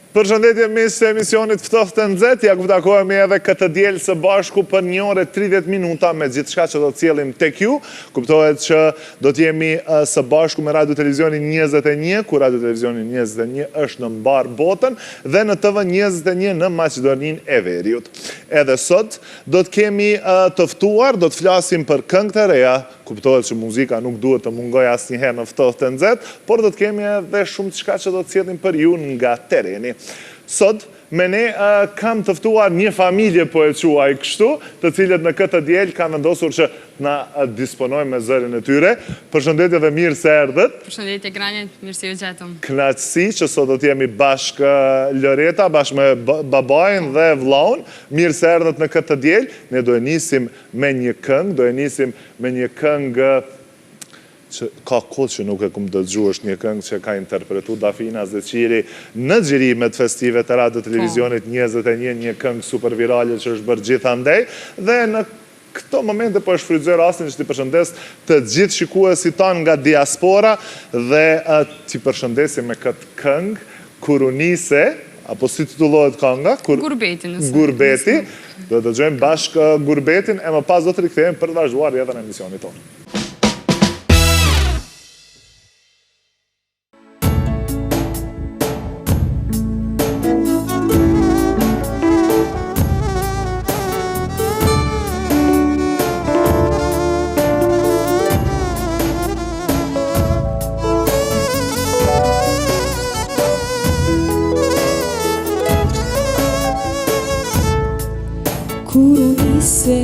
Përshëndetje miq të emisionit Ftohtë Nxehtë, ja ku takohemi edhe këtë diel së bashku për 1 orë 30 minuta me gjithçka që do të sjellim tek ju. Kuptohet që do të jemi së bashku me Radio Televizionin 21, ku Radio Televizioni 21 është në mbar botën dhe në TV 21 në Maqedoninë e Veriut. Edhe sot do të kemi të ftuar, do të flasim për këngë të reja. Kuptohet që muzika nuk duhet të mungojë asnjëherë në Ftohtë Nxehtë, por do të kemi edhe shumë çka që do të sjellim për ju nga tereni. Sot me ne kam të ftuar një familje, po e quaj kështu, të cilët në këtë diel kanë vendosur që na disponojmë me zërin e tyre. Përshëndetje dhe mirë se erdhët. Përshëndetje Granit, mirë se ju gjetëm. Kënaqësi që sot do të jemi bashkë Loreta, bashkë me babain dhe vllaun. Mirë se erdhët në këtë diel. Ne do e nisim me një këngë, që ka kohë që nuk e kum dëgju, është një këngë që ka interpretu Dafina Zeqiri në xhirimet festive të Radio Televizionit 21, një këngë super virale që është bërë gjithandej, dhe në këto momente po e shfrytëzoj rastin që t'i përshëndes të gjithë shikuesit tanë nga diaspora dhe t'i përshëndesim me këtë këngë Kurunise, apo si titullohet kënga? Gurbeti. Do të dëgjojmë bashkë Gurbetin e më pas do të rikthehemi për të vazhduar jetën e emisionit tonë. Kurunise,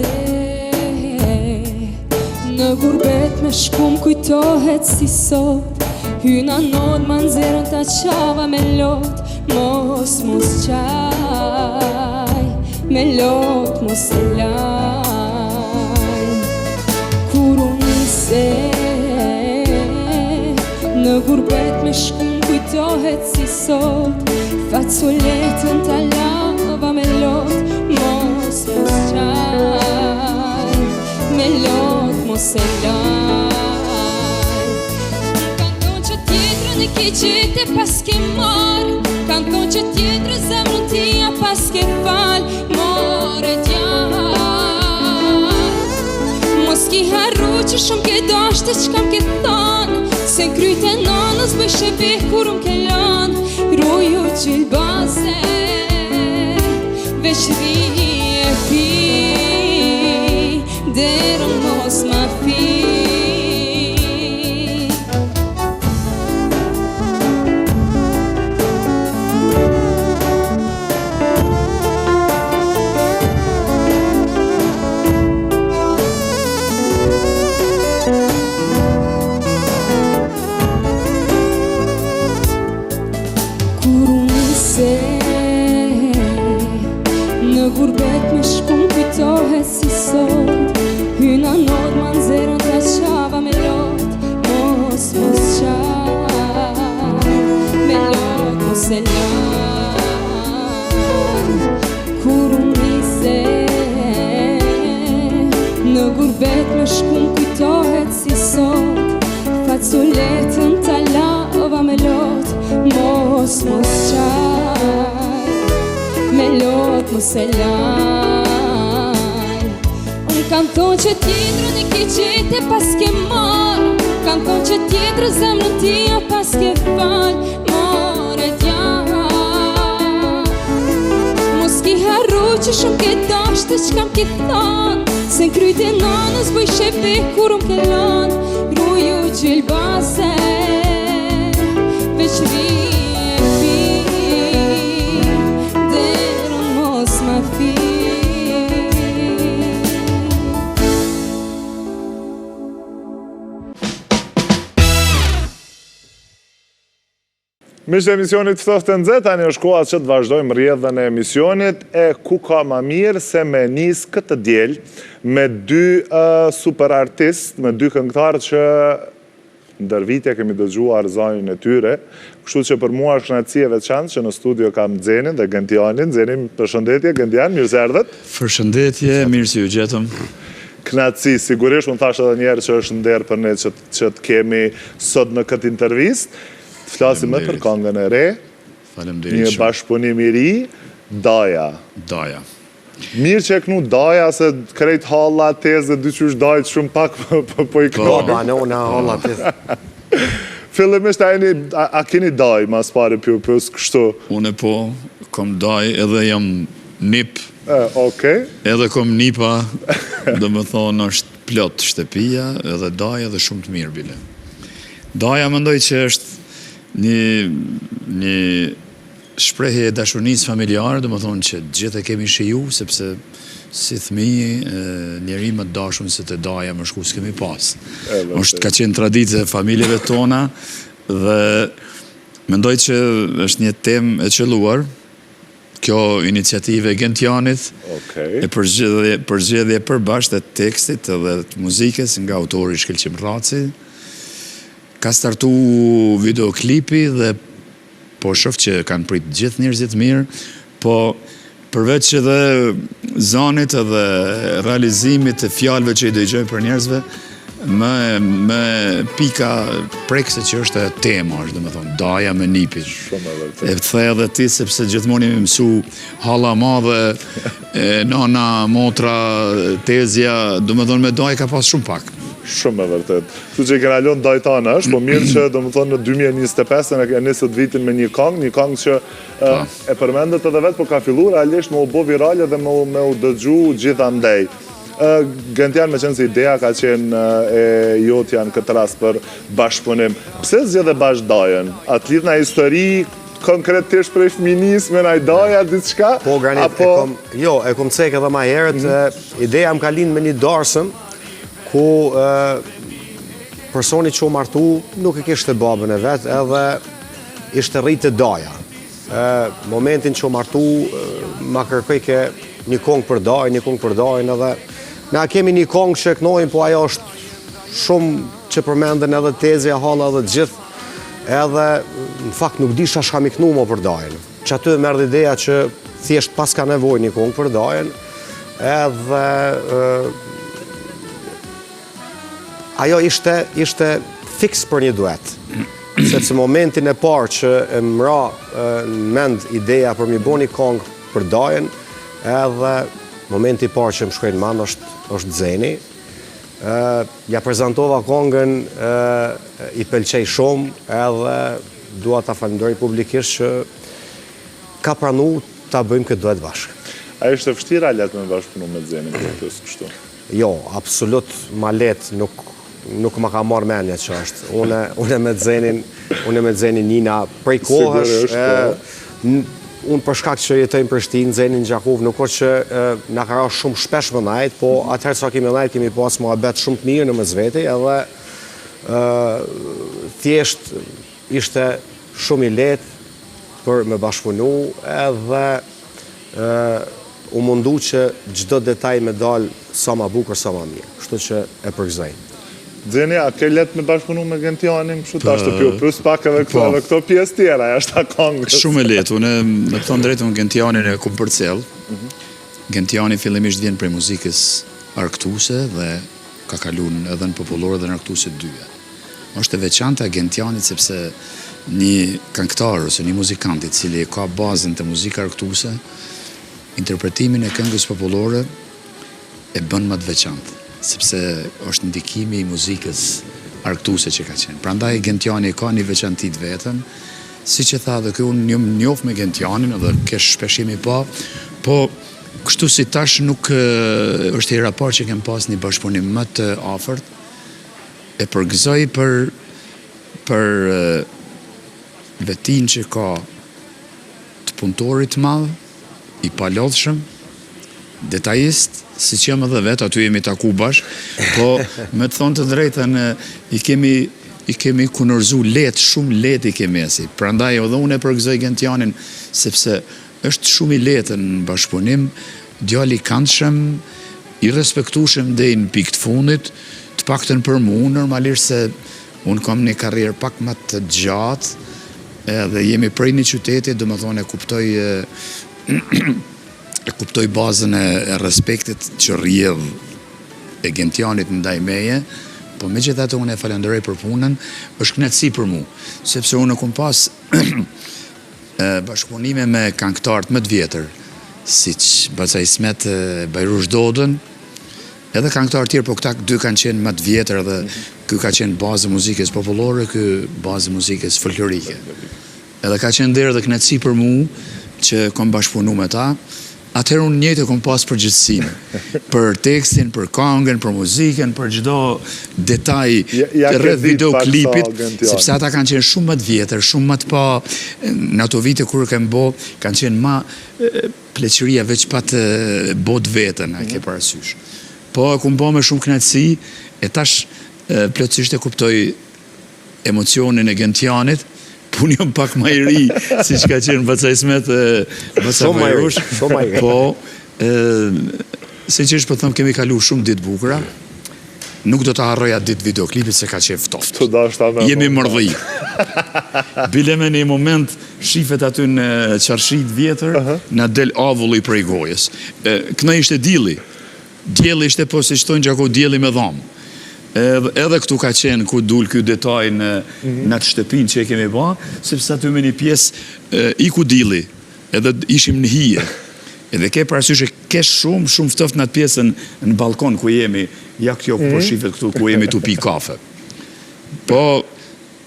në gurbet me shkum kujtohet si sot, hyna nod ma nxerën ta qava me lot, mos qaj, me lot mos e laj. Kurunise, në gurbet me shkum kujtohet si sot, facoletën ta lava me lot, mos qaj, me lot mos e laj. Kanë thonë që tjetrën e ke gjete pas ke marë, kanë thonë që tjetrë zemrën tia pas ke falë, more djarë. Mos ki harru që shumë ke dashte që kam ke thanë, se kryt e nanës bëjshe veh kur ke lanë, rojo gjilbaze, veç ri e fi, derën mos ma fi. Kurunise, në gurbet me shkum kujtohet si sot, hyna nod ma nxerën ta qava me lot, mos qaj, me lot mos e laj. Kurunise, në gurbet me shkum kujtohet si sot, facoletën ta lava me lot, mos qaj, me lot mos e laj. Unë kanë thonë që tjetrën e ke gjete pas ke marë, kanë thonë që tjetrë zemrën tia pas ke falë, more djarë. Mos ki harru që shumë ke dashte që kam ke thanë, se në kryt e nanës bëjshe veh kur ke lanë, ruju gjilbaze, veç ri e fi, derën mos ma fi. Miq të emisionit Ftohtë Nxehtë, tani është koha që të vazhdojmë rrjedhën e emisionit, e ku ka më mirë se me nis këtë diel me dy super artist, me dy këngëtarë që ndër vite kemi dëgjuar zonjën e tyre, kështu që për mua është kënaqësi e veçantë që në studio kam Xhenin dhe Gentianin. Xhenin, përshëndetje. Gentian, mirë se erdhët. Përshëndetje, mirë se ju gjetëm. Kënaqësi, sigurisht unë thash edhe njerë që është nder për ne që të kemi sot në këtë intervistë. Flasim me për këngën e re, Një Faleminderit shumë. bashkëpunim I ri, daja. Daja. Mirë që e kënu daja, se krejt halla, tezë, dyqysh dajt shumë pak po I Po, kënu. ma në unë halla të... Fillimisht a keni daj, mas pare pës kështu? Unë po kom daj edhe jam nip, Okej. edhe kom nipa, do më thonë është plot shtëpia, edhe daja dhe shumë të mirë bile. Daja mendoj që është një shprehje e dashurisë familjare, do më thonë që gjithë e kemi shiju, sepse si fëmijë, njeri më të dashun se të daja më shku s'kemi pas. Është ka qenë traditë e familjeve tona dhe mendoj që është një temë e qelluar, kjo iniciative e Gentianit, e përgjedhje përbashkët e tekstit edhe të muzikës nga autori Shkelqim Rraci. Ka startu videoklipi dhe po shoh që kanë prit gjithë njerëzit mirë, po përveç edhe zanit edhe realizimit të fjalëve që I dëgjoj për njerëzve, me pika prekse që është e tema, është dhe me thonë, daja me nipin. E të the edhe ti, sepse gjithmonë jemi mësu halla madhe, nana, motra, tezja, dhe me thonë me daj ka pas shumë pak. Shumë e vërtet. Kështu që I kena lënë dajtana është, po mirë që do më thonë në 2025 e nisët vitin me një këngë që e përmendet edhe vetë, po ka fillu realisht me u bo virale dhe me u dëgju gjithandej. Gentian me qenë se ideja ka qenë e jotja në këtë rast për bashkëpunim. Pse zgjedhe bashkë dajën? A të lidh në histori konkretisht prej fëminisme, në daja, diçka? Po, Granit, e kom cek edhe ma herët, ideja më ka lind me një darsëm, ku personi që u martu nuk e kishte babën e vetë edhe ishte rritë daja. Momentin që u martu ma kërkoj ke një kongë për dajnë edhe na kemi një kongë që kënojnë, po ajo është shumë që përmenden edhe tezja, halla edhe gjithë edhe në fakt nuk disha shka mi kënu mo për dajnë. Që aty e merdh ideja që thjesht pas ka nevoj një kongë për dajnë edhe ajo ishte fix për një duet. Sepse momentin e parë që e mra në mend ideja për mi bo një kongë për dajën, edhe momenti i parë që më shkojnë mand është Zeni. Ja prezentova kongën, I pëlqej shumë, edhe dua ta falenderoj publikisht që ka pranu ta bëjmë këtë duet bashkë. A ishte vështira letë me bashkëpunu me Zenin për kështu? Jo, absolut ma letë nuk ma ka marrë menja që është. Unë me Zenin njina prej kohësh, unë për shkak që jetojmë Prishtinë, Zenin Gjakov, nuk është që na ka ra shumë shpesh më najtë, po atëherë sa kemi najtë kemi pas muhabet shumë të mirë në mes veti, edhe thjesht ishte shumë I lehtë për me bashkëpunu, edhe u mundu që çdo detaj me dalë sa ma bukur, sa ma mirë. Kështu që e përgëzoj. Zeni, a ke letë me bashkëpunu me Gentianin, kështu ta është të pjo plus pak edhe këto pjesë tjera, jashtë ta kongës. Shumë e letë, unë me të thonë drejtë unë Gentianin e kumë përcel. Gentiani fillimisht vjen prej muzikës arktuse dhe ka kalun edhe në popullore dhe në arktuse dyja. Është e veçanta Gentianit sepse një këngëtar ose një muzikantit cili ka bazën të muzikë arktuse, interpretimin e këngës popullore e bën më të veçantë, sepse është ndikimi I muzikës arktuse që ka qenë. Prandaj Gentiani ka një veçantit vetën, si që tha dhe kjo unë njof me Gentianin edhe kesh shpeshimi po kështu si tash nuk është hera parë që kem pas një bashkëpunim më të afërt, e përgëzoj për vetin që ka të punëtorit madh, I palodhshëm, detajist, si që jam edhe vetë, aty jemi taku bashkë, po me të thonë të drejtën, I kemi kunërzu letë, shumë letë I kemi esi. Prandaj edhe unë e përgëzoj Gentianin, sepse është shumë I letë në bashkëpunim, djali I këndshëm, I respektueshëm deri në pikë të fundit, të paktën për mua, normalisht se unë kam një karrierë pak më të gjatë, edhe jemi prej një qyteti, do më thonë e kuptoj bazën e respektit që rrjedh e Gentianit ndaj meje, po megjithatë unë e falenderoj për punën, është kënaqësi për mua, sepse unë kam pas bashkëpunime me këngëtarët më të vjetër, siç Baca Ismet, Bajrush Dodën, edhe këngëtarë tjerë, po këta dy kanë qenë më të vjetër dhe ky ka qenë bazë muzikës popullore, ky bazë muzikës folklorike. Edhe ka qenë derë dhe kënaqësi për mu që kom bashkëpunu me ta. Atëherë unë njëjtë kom pas përgjithësinë për tekstin, për këngën, për muzikën, për çdo detaj rreth videoklipit, sepse ata kanë qenë shumë më të vjetër, shumë më të pa në ato vite kur kem bo, kanë qenë më pleqëria veç pa të bot vetën, e ke parasysh. Po e kum bo me shumë kënaqësi, e tash plotësisht e kuptoj emocionin e Gentianit. Unë jam pak më i ri, si që ka qenë Baca Ismet, Baca Bajrush. Po, sinqerisht po thëmë, kemi kalu shumë ditë bukura. Nuk do të harroja ditë videoklipit se ka qenë ftoftë. Jemi mërdhi. Bile me një moment shifet aty në qarshit vjetër, na del avulli prej gojës. Këna ishte dili. Djeli ishte po si shtojnë gjako djeli me dhamë. Edhe këtu ka qenë ku dul ky detaj në atë shtëpinë që e kemi ba, sepse aty me një pjesë i ku dili, edhe ishim në hije. Edhe ke parasysh e ke shumë ftoftë në atë pjesën në balkon ku jemi, ja kjo po shifet këtu ku jemi tu pi kafe. Po,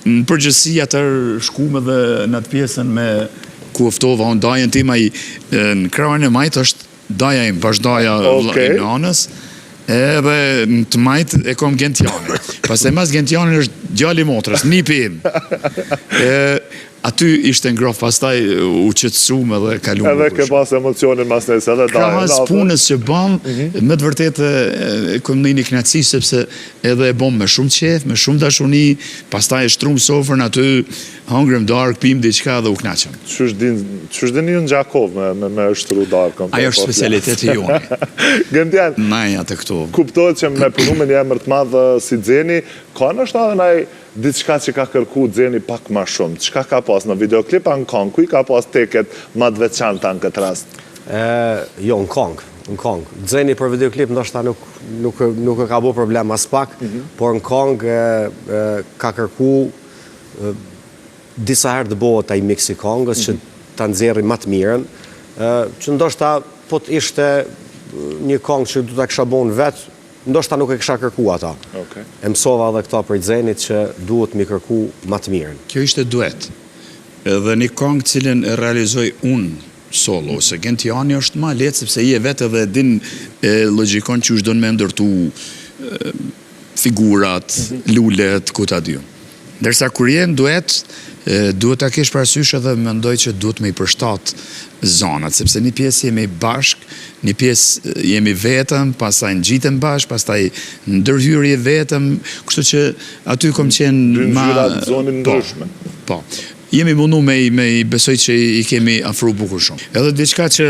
në përgjësi atër shkume dhe në atë pjesën me ku oftova unë dajen tim ai në krahun e majt është daja im, vazhdaja e nanës. Edhe në të majtë e kom Gentianin. Pastaj mas Gentianin është djali motrës, nipi im. Aty ishte ngrof, pastaj u qetësuam edhe kaluam. Edhe ke pas emocionin mas nesë edhe dajen. Krahas punës që bam, me të vërtetë kom një kënaqësi sepse edhe e bom me shumë qejf, me shumë dashuri, pastaj e shtrum sofrën aty, hangrëm darkë, pim diçka dhe u kënaqem. Ç'është dini ju në Gjakov me shtru darkën? Ajo është specialiteti jonë. Gentian, naja të këtu. Kuptohet që me punu me një emër të madh si Xeni, ka nështë edhe naj diçka që ka kërku Xeni pak ma shumë? Çka ka pas në videoklip, në këngë, kuj ka pas teket ma të veçanta në këtë rast? Jo, në këngë. Xeni për videoklip ndoshta nuk e ka bo problem as pak, por në këngë ka kërku disa herë të bëhet ai miksi këngës që ta nxjerrë më të mirën, që ndoshta po të ishte një këngë që do ta kisha bën vet, ndoshta nuk e kisha kërku ata. E mësova edhe këta për Xenit që duhet mi kërku më të mirën. Kjo ishte duet. Edhe një këngë cilën e realizoj unë solo, se Gentiani është ma letë, sepse i e vetë edhe din logjikon që është do në me ndërtu figurat, lullet, ku ta dy. Ndërsa kur jenë duet, duhet ta kesh parasysh edhe mendoj që duhet me i përshtat zonat, sepse një pjesë jemi bashk, një pjesë jemi vetëm, pastaj ngjitem bashk, pastaj ndërhyrje vetëm, kështu që aty kom qenë ma... zonin ndryshme. Po. Jemi mundu me i besoj që i kemi afru bukur shumë. Edhe diçka që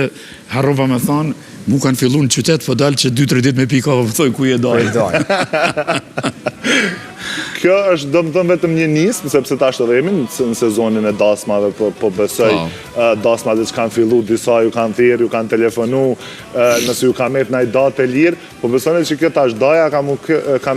harrova me thonë, mu kanë fillu në qytet, po dalë që 2-3 dit me pikava, po thoi ku je dojë. Kjo është do më thëmë vetëm një nismë, sepse ta është edhe jemi në sezonin e dasmave, po besoj dasmave që kanë fillu, disa ju kanë thirë, ju kanë telefonu, nëse ju ka met në i datë e lirë, po besoj që kjo ta është daja ka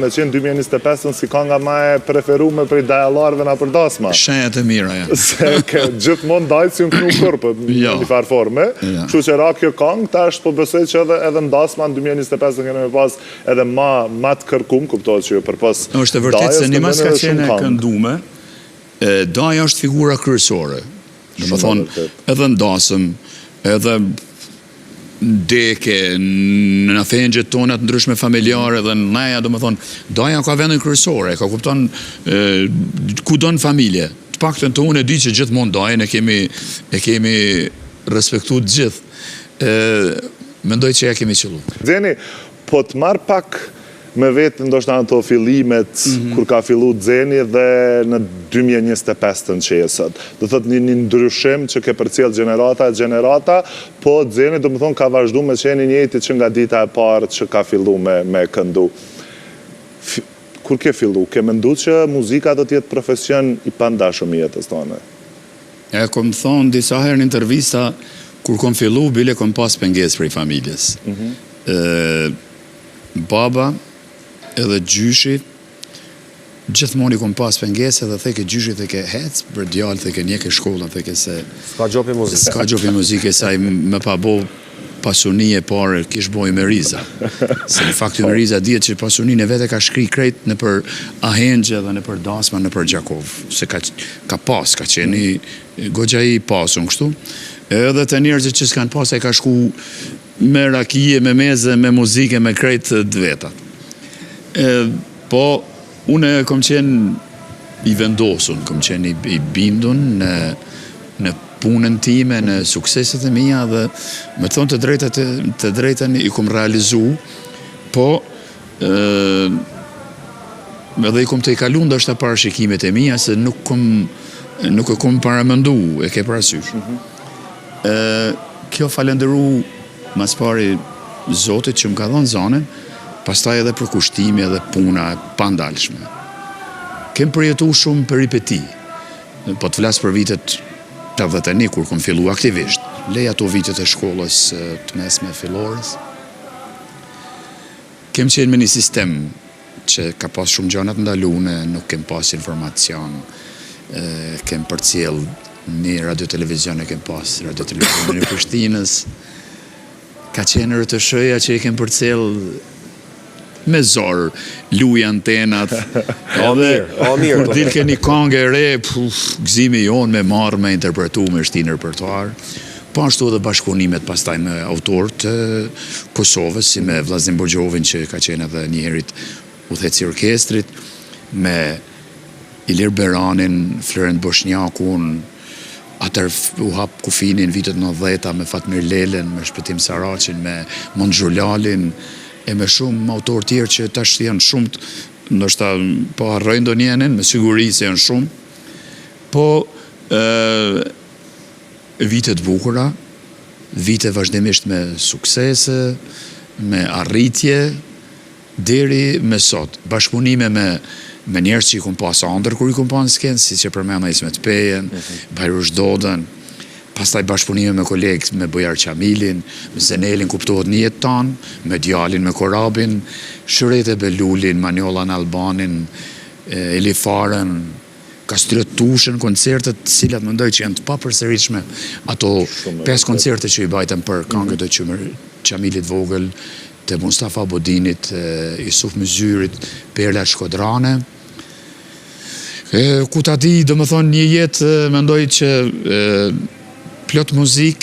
me qenë 2025 si ka nga ma e preferume për i dajalarve nga për dasma. Shenjat e mira, ja. Se gjithmonë dajtë si unë kënu kërpë, në një farë forme, që që ra kjo kangë, ta është po besoj që edhe në dasma në 2025 kene me pas edhe ma të kërkum, kuptohet që ju përpos dajës. Një mas ka qene këndume, daja është figura kryesore. Dhe më thonë, edhe ndasëm, edhe deke, në fengjet tonat ndryshme familjare, dhe në neja, dhe më thonë, daja ka vendin kryesore, ka kupton ku do në familje. Të pak të unë e di që gjithmonë dajën e kemi respektu të gjithë. Mendoj që ja kemi qëllu. Xeni, po të marë pak me vetë ndoshta në të fillimet kur ka fillu Xeni dhe në 2025 të në qesët. Do thot një ndryshim që ke përcjell gjenerata, po Xeni do më thonë ka vazhdu me qeni njëti që nga dita e parë që ka fillu me këndu. Kur ke fillu, ke mendu që muzika do tjetë profesion i pandashëm jetës tonë? E kom thonë disa herë në intervista, kur kom fillu, bile kom pas penges për i familjes. Baba edhe gjyshi gjithmonë i kom pas pengese dhe theke gjyshit dhe ke hec, për djallë theke një ke shkolla, theke se Ska gjopi muzike. s'ka gjopi muzike, sa i me pa bo pasuni e parë kish boj me Riza. Se në faktu me Riza dihet që pasunin e vete ka shkri krejt në për Ahengje dhe në për Dasma, në për Gjakov. Se ka qeni gogja i pasun kështu. Edhe të njerëzit që s'kan pas e ka shku me rakije, me meze, me muzike, me krejt dvetat. Po, une kom qenë i vendosun, kom qenë i bindun në punën time, në sukseset e mija dhe me thonë të drejtën i kom realizu, po edhe i kom të i kalu ndoshta parashikimet e mija se nuk e kom paramëndu, e ke parasysh. Kjo falenderu mas pari Zotit që më ka dhënë zonën, pastaj edhe për kushtimi edhe puna pandalshme. Kem përjetu shumë peripeti, po të flasë për vitet 81 kur kom fillu aktivisht. Lej ato vitet e shkollës të mesme fillorës. Kem qenë me një sistem që ka pas shumë gjanat ndalune, nuk kem pas informacion, kem përcjell një radio-televizion e kem pas, radio-televizion e Prishtinës. Ka qenë rëtëshëja që i kem përcjell me zorë, luj antenat. mirë. Kur dilke një kongë e re, gëzimi jonë me marrë, me interpretu, me shti në repertuar. Po ashtu edhe bashkëpunimet pastaj me autorët Kosovës, si me Vllazim Borgjovin që ka qenë edhe njëherit udhëheci i orkestrit, me Ilir Beranin, Florent Boshnjakun, atër u hap kufinin vitet 90 me Fatmir Lelen, me Shpëtim Saraqin, me Mondxhulalin, e me shumë autor tjerë që tash janë shumët, ndoshta po harrojnë ndonjënin, me siguri se janë shumë, po vitet bukura, vite vazhdimisht me suksese, me arritje, deri me sot. Bashkëpunime me njerëz që i kom pas andër kur i kom pas në skenë, si që përmena Ismet Pejen, Bajrush Dodën, pastaj bashkëpunime me kolegë, me Bojar Qamilin, me Zenelin kuptohet një jetë tanë, me Djalin, me Korabin, Shërete Belulin, Manjolan Albanin, Elifaren, ka strettushën koncertet, cilat mendoj që janë të papërsëritshme, ato 5 koncerte që i bajtëm për këngët e Qamilit Vogël, të Mustafa Bodinit, Isuf Myzyrit, Perla Shkodrane. Ku ta di, do më thonë, një jetë mendoj që plot muzik,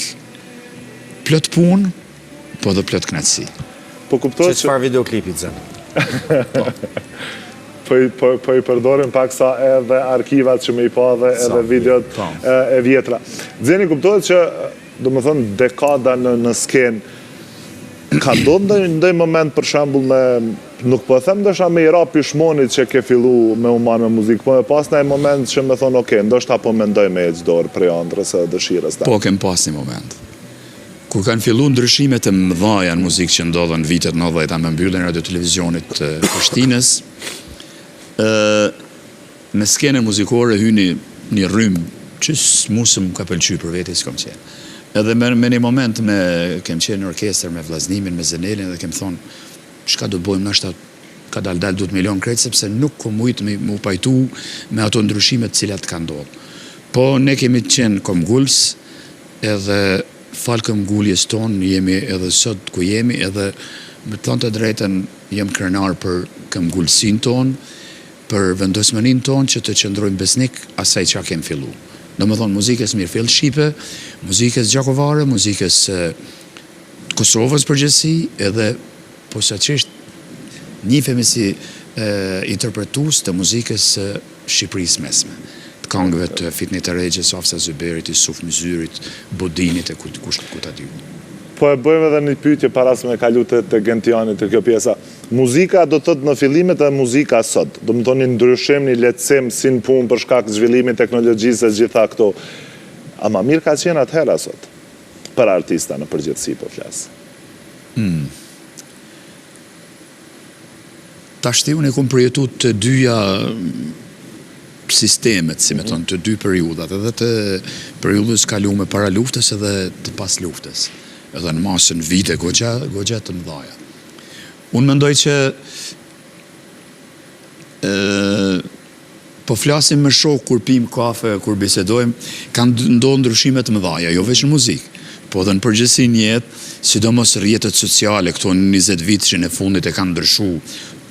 plot punë, po dhe plot knatësi. Po kuptoj Që çfarë videoklipi të zënë? Po i përdorim paksa edhe arkivat që me i pa dhe edhe videot e vjetra. Zeni kuptohet që, do më thonë, dekada në skenë, ka ndodhë ndoj moment për shembull me, nuk po them ndosha me i rap pishmonit që ke fillu me u marrë me muzikë, po me pas në moment që me thonë, okay, ndoshta po mendoj me e dorë prej ëndrës e dëshirës ta. Po, kem pas një moment. Kur kanë fillu ndryshimet e mëdhaja në muzikë që ndodhen vitet 90 me mbylljen e radio-televizionit të Prishtinës, në skene muzikore hyni një rrymë që musëm ka pëlqy për veti s'kom qenë. Edhe me një moment kem qenë në orkestër me Vllaznimin, me Zenelin dhe kem thonë, çka do bëjmë nashta ka dal 2 milion krejt, sepse nuk kom mujtë me u pajtu me ato ndryshimet cilat ka ndodhë. Po ne kemi qenë komguls, edhe falë komguljes tonë, jemi edhe sot ku jemi, edhe me thonë të drejten jem krenar për komgulsin tonë, për vendosmënin tonë që të qëndrojmë besnik asaj që kem fillu. Do më thonë muzikës Mirfield Shqipe, muzikës Gjakovare, muzikës Kosovës përgjithësi, edhe posaçërisht njihemi si interpretues të muzikës Shqipërisë mesme, të këngëve të Fitnit Arregjës, Hafsa Zyberit, Isuf Myzyrit, Bodinit e kush ta di. Po e bëjmë edhe një pyetje para se me kalu të Gentianit të kjo pjesa. Muzika do të thotë në fillimet e muzika sot, do më thonë një ndryshim, një lehtësim si në punë për shkak të zhvillimit teknologjisë e gjitha këto. Ama mirë ka qenë atëhera sot, për artista në përgjithësi po flasë. Tashti unë e kom përjetu të dyja sistemet, si me thonë, të dy periudat, edhe të periudës kalume para luftës edhe të pas luftës, edhe në masën vite gogja të mëdhaja. Unë mendoj që po flasim me shok kur pim kafe, kur bisedojmë, kanë ndodhur ndryshime të mëdha, jo vetëm në muzikë, po edhe në përgjithësi në jetë, sidomos rrjetet sociale këto në 20 vitëshin e fundit e kanë ndryshuar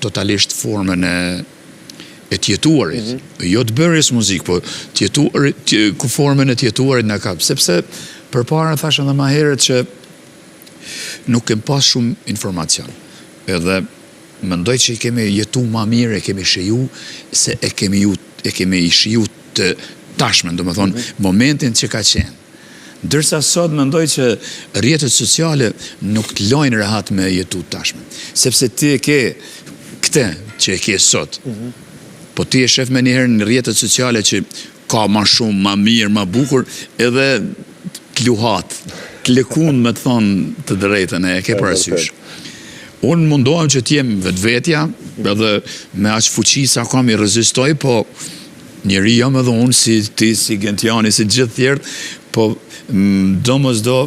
totalisht formën e tjetuarit, jo të bërjes muzikë, po ku formën e tjetuarit në kap, sepse përpara thashë edhe më herët që nuk kem pas shumë informacion, edhe mendoj që i kemi jetu ma mirë, e kemi shiju, se e kemi shiju të tashmen, do më thonë, momentin që ka qenë. Ndërsa sot mendoj që rrjetet sociale nuk të lojnë rehat me jetu të tashmen. Sepse ti e ke këte që e ke sot, po ti e shef me njëherë në rrjetet sociale që ka ma shumë, ma mirë, ma bukur, edhe të luhat, të lekun me të thonë të drejtën e ke parasysh. Unë mundohem që t'jem vetvetja, edhe me aq fuqi sa kam i rezistoj, po njeri jam edhe unë si ti, si Gentiani, si gjithë tjertë, po domosdo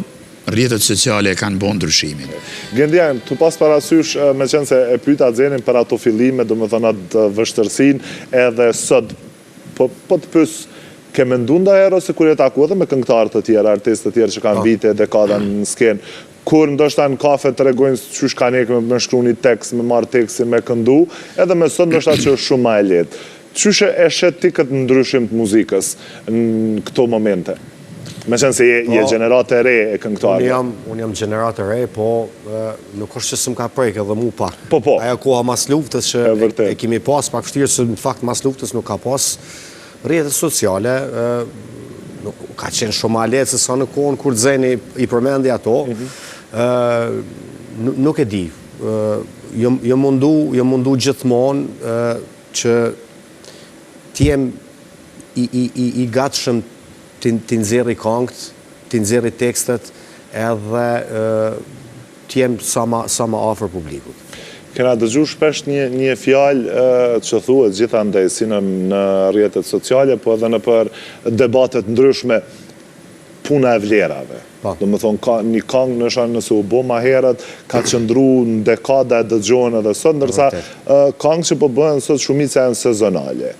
rrjetet sociale kanë bën ndryshimin. Gentian, tu pas parasysh me qenë se e pyeta Xhenin për ato fillime, domethënë atë vështërsinë, edhe sot po të pyes ke mendu ndonjëherë ose kur je taku edhe me këngëtarë të tjerë, artistë të tjerë që kanë vite, dekada në skenë, kur ndoshta në kafe të regojnë qysh kanë ekë me shkru një tekst, me marrë tekstin, me këndu, edhe me sot ndoshta që është shumë ma e lehtë. Qysh e shet ti këtë ndryshim të muzikës në këto momente? Me qenë se je gjenerate e re e këngëtarëve. Unë jam gjenerate e re, po nuk është që s'm ka prejkë edhe mu pak. Po. Aja koha mas luftës që e kemi pas pak vështirë, se në fakt mas luftës nuk ka pas rrjetet sociale, ka qenë shumë ma letë se sa në kohën kur Xheni i përmendi ato, nuk e di. Jë mundu gjithmonë që t'jem i gatshëm t'i nxjerrë këngët, t'i nxjerrë tekstet, edhe t'jem sa ma afër publikut. Kena dëgju shpesh një fjalë që thuhet gjithandaj si në rrjetet sociale, po edhe në për debatet ndryshme, puna e vlerave. Do më thonë, një këngë nëse u bo ma herët, ka qëndru në dekada e dëgjohen edhe sot, ndërsa këngë që po bëhen sot shumica janë sezonale.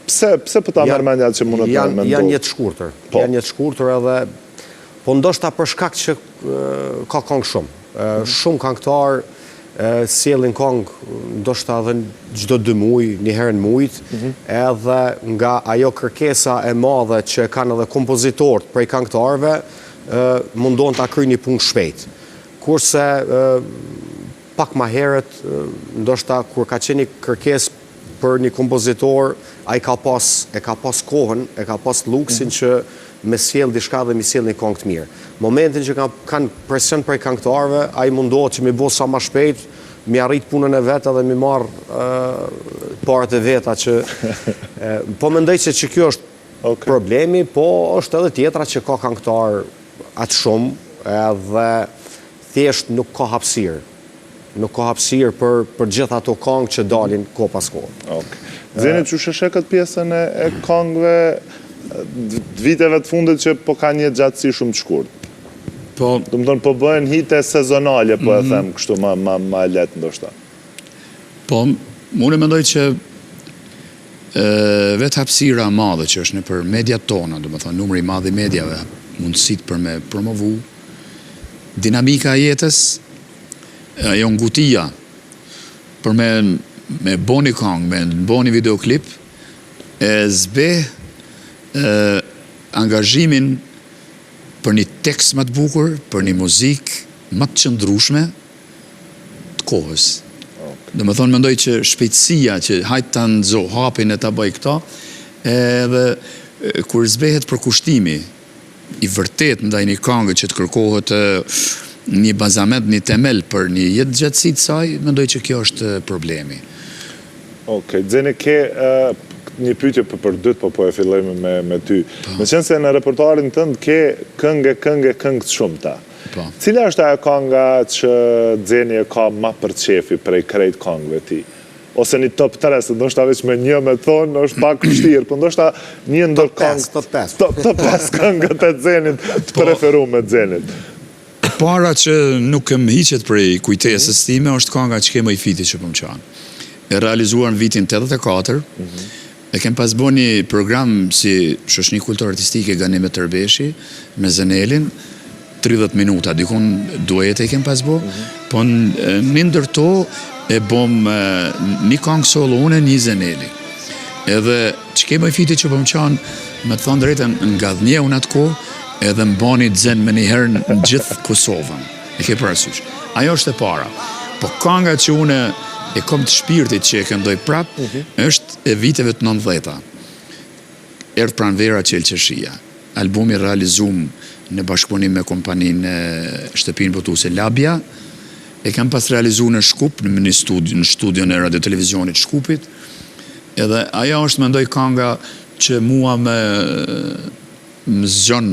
Pse për ta mërmendja që mundët të mendu? Janë jetë shkurtër. Janë jetë shkurtër edhe, po ndoshta për shkak që ka këngë shumë. Shumë këngëtar sjellin këngë ndoshta edhe çdo 2 muaj, një herë në muaj, edhe nga ajo kërkesa e madhe që kanë edhe kompozitorët prej këngëtarëve, mundon ta kryejnë një punë shpejt. Kurse pak më herët, ndoshta kur ka qenë kërkesë për një kompozitor, ai ka pas kohën, e ka pas luksin që me sjell diçka dhe me sjell një këngë të mirë. Momentin që kanë presion prej këngëtarëve, ai mundohet që mi bo sa më shpejt, mi arrit punën e vet edhe mi marr parat e veta që po mendoj se kjo është problemi, po është edhe tjetra që ka këngëtar atë shumë edhe thjesht nuk ka hapësirë. Nuk ka hapësirë për gjithë ato këngë që dalin ko pas ko. Xheni, që sheshe këtë pjesën e këngëve viteve të fundit që po ka një gjatësi shumë të shkurt? Do më tonë po bëhen hite sezonale, po e them kështu ma letë ndoshta. Po, unë mendoj që vetë hapësira madhe që është në për mediat tona, do më thonë numri madhe i mediave, mundësit për me promovu, dinamika jetës, ajo ngutia për me boni këngë, me boni videoklip, e zbe angazhimin për një tekst më të bukur, për një muzikë më të qëndrueshme të kohës. Do më thonë, mendoj që shpejtësia që hajtë të nëzo hapin e të bëj këta, edhe kur zbehet për kushtimi i vërtet ndaj një këngë që të kërkohet një bazament, një temel për një jetë gjatësi të saj, mendoj që kjo është problemi. Xheni, ke një pyetje për dytë, po e fillojmë me ty. Me qenë se në repertoarin tënd ke këngë të shumta. Cila është ajo kënga që Xheni e ka ma për qefi prej krejt këngëve ti? Ose një top 3, se ndoshta veç me një me thonë, është pak vështirë, po ndoshta një ndër këngë. Top 5 këngët e Xhenit të preferuar me Xhenit. Para që nuk më hiqet prej kujtesës time, është kënga që kemë i fiti që pëmë qanë. E realizuar në vitin 84, E kem pas bo një program si shoqëni kulturore artistike Ganime Tërbeshi me Zenelin, 30 minuta, dikun duete e kem pas bo, po një ndërto e bom një këngë solo une, një Zeneli. Edhe që ke më fiti që po më qanë, me të thonë drejtën, nga dhënje unë atë ko, edhe më bani të zen me njëherë në gjithë Kosovën. E ke parasysh. Ajo është e para. Po kënga që une e kom të shpirtit që e këndoj prap, është e viteve të 90-ta. Erdhë pranvera Qelqeshia. Albumi realizum në bashkëpunim me kompaninë shtëpinë botuese Labja. E kam pas realizu në Shkup, në studion e radio televizionit Shkupit. Edhe ajo është mendoj kënga që mua më zgjon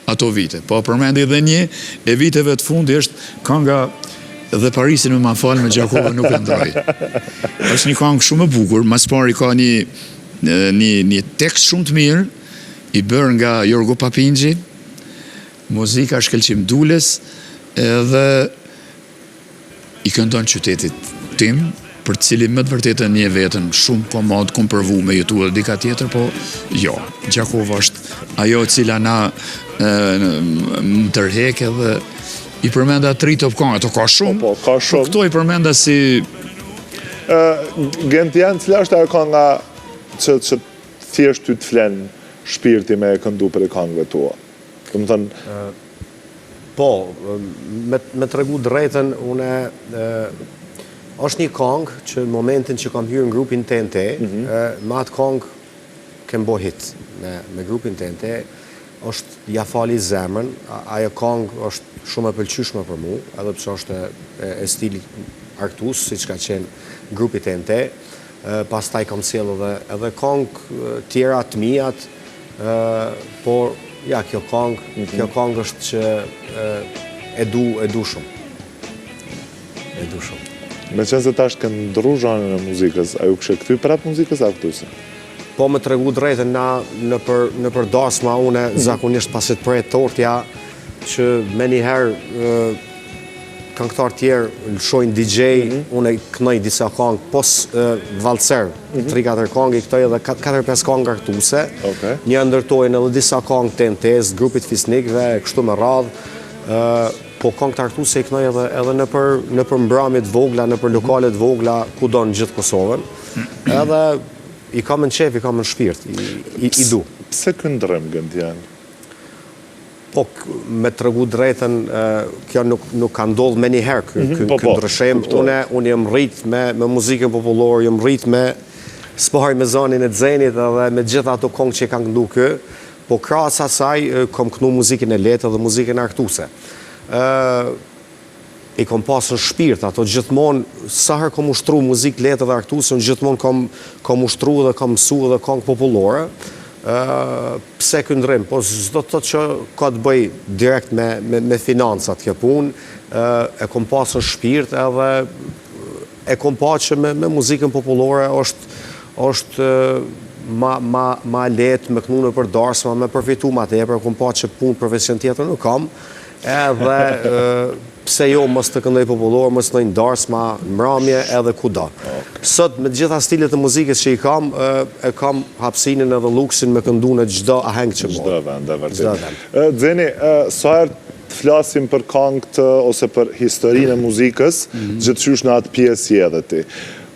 ato vite. Po përmendi edhe një e viteve të fundi është kënga Dhe Parisin me ma falë me Gjakova nuk e ndroj. është një këngë shumë e bukur, mas pari ka një tekst shumë të mirë, i bërë nga Jorgo Papingji, muzika Shkelqim Dules, edhe i këndon qytetit tim, për të cili më të vërtetën një vetën shumë komod, kom përvu me jetu edhe dika tjetër, po jo, Gjakova është ajo cila na më tërhek edhe i përmenda 3 top këngë, ato ka shumë, po, ka shumë. Këto i përmenda si... Gentian, cila është ajo kënga që thjesht ty të flenë shpirti me e këndu për e këngëve tua? Këmë thënë... Po, me të regu drejten, une... është një këngë që në momentin që kam hyrë në grupin TNT, me atë këngë kem bo hit me grupin TNT, është ja fali zemrën, ajo këngë është shumë e pëlqyshme për mu, edhe pëse është e stili Arctus, si që ka qenë grupi TNT, pas taj kam sjellë edhe këngë tjera të mijat, por ja, kjo këngë është që e du shumë. E du shumë. Me qenë se ta është këndru zhanën e muzikës, a ju kështë këty prapë muzikës Arctusin? Po me të regu drejtën në për dasma une zakonisht pasit për e tortja që me njëherë këngëtar tjerë lëshojnë DJ, une kënoj disa këngë pos valcer, 3-4 këngë i këtoj edhe 4-5 këngë Arctuse, një ndërtojnë edhe disa këngë TNT-s, grupit Fisnikve, kështu me radhë, po këngët Arctuse i kënoj edhe në për mbramit vogla, në për lokalet vogla, ku do në gjithë Kosovën, edhe i kam në qef, i kam në shpirt, i du. Pse këndrëm, Gentian? Po, me të regu drejten, kjo nuk ka ndodhë me njëherë këndrëshem. Unë jem rrit me muzikën popullore, jem rrit me spahaj me zonin e Dzenit dhe me gjitha ato kongë që i kanë këndu kë, po krahas asaj, kom kënu muzikën e letë dhe muzikën Arctuse. I kom pasë në shpirt, ato gjithmonë, sa herë kom ushtru muzikë letë dhe Arctuse, unë gjithmonë kom ushtru dhe kom mësu dhe kongë popullore. Pse këndrim, po zdo të që ka të bëj direkt me financat kjo punë, e kom pasë në shpirt edhe e kom pasë që me muzikën popullore është ma letë me kënu në përdarsma, me përfitu ma tepër, kom pasë që punë profesion tjetër nuk kam, edhe pse jo mos të këndoj popullor, mos të në darsma, në mramje edhe kuda. Sot me gjitha stilet e muzikës që i kam, e kam hapsinin edhe luksin me këndu në gjdo aheng që mojë. Gjdo vend, e vërtit. Dzeni, sa herë të flasim për këngët ose për historinë e muzikës, gjithqysh në atë pjesë edhe ti.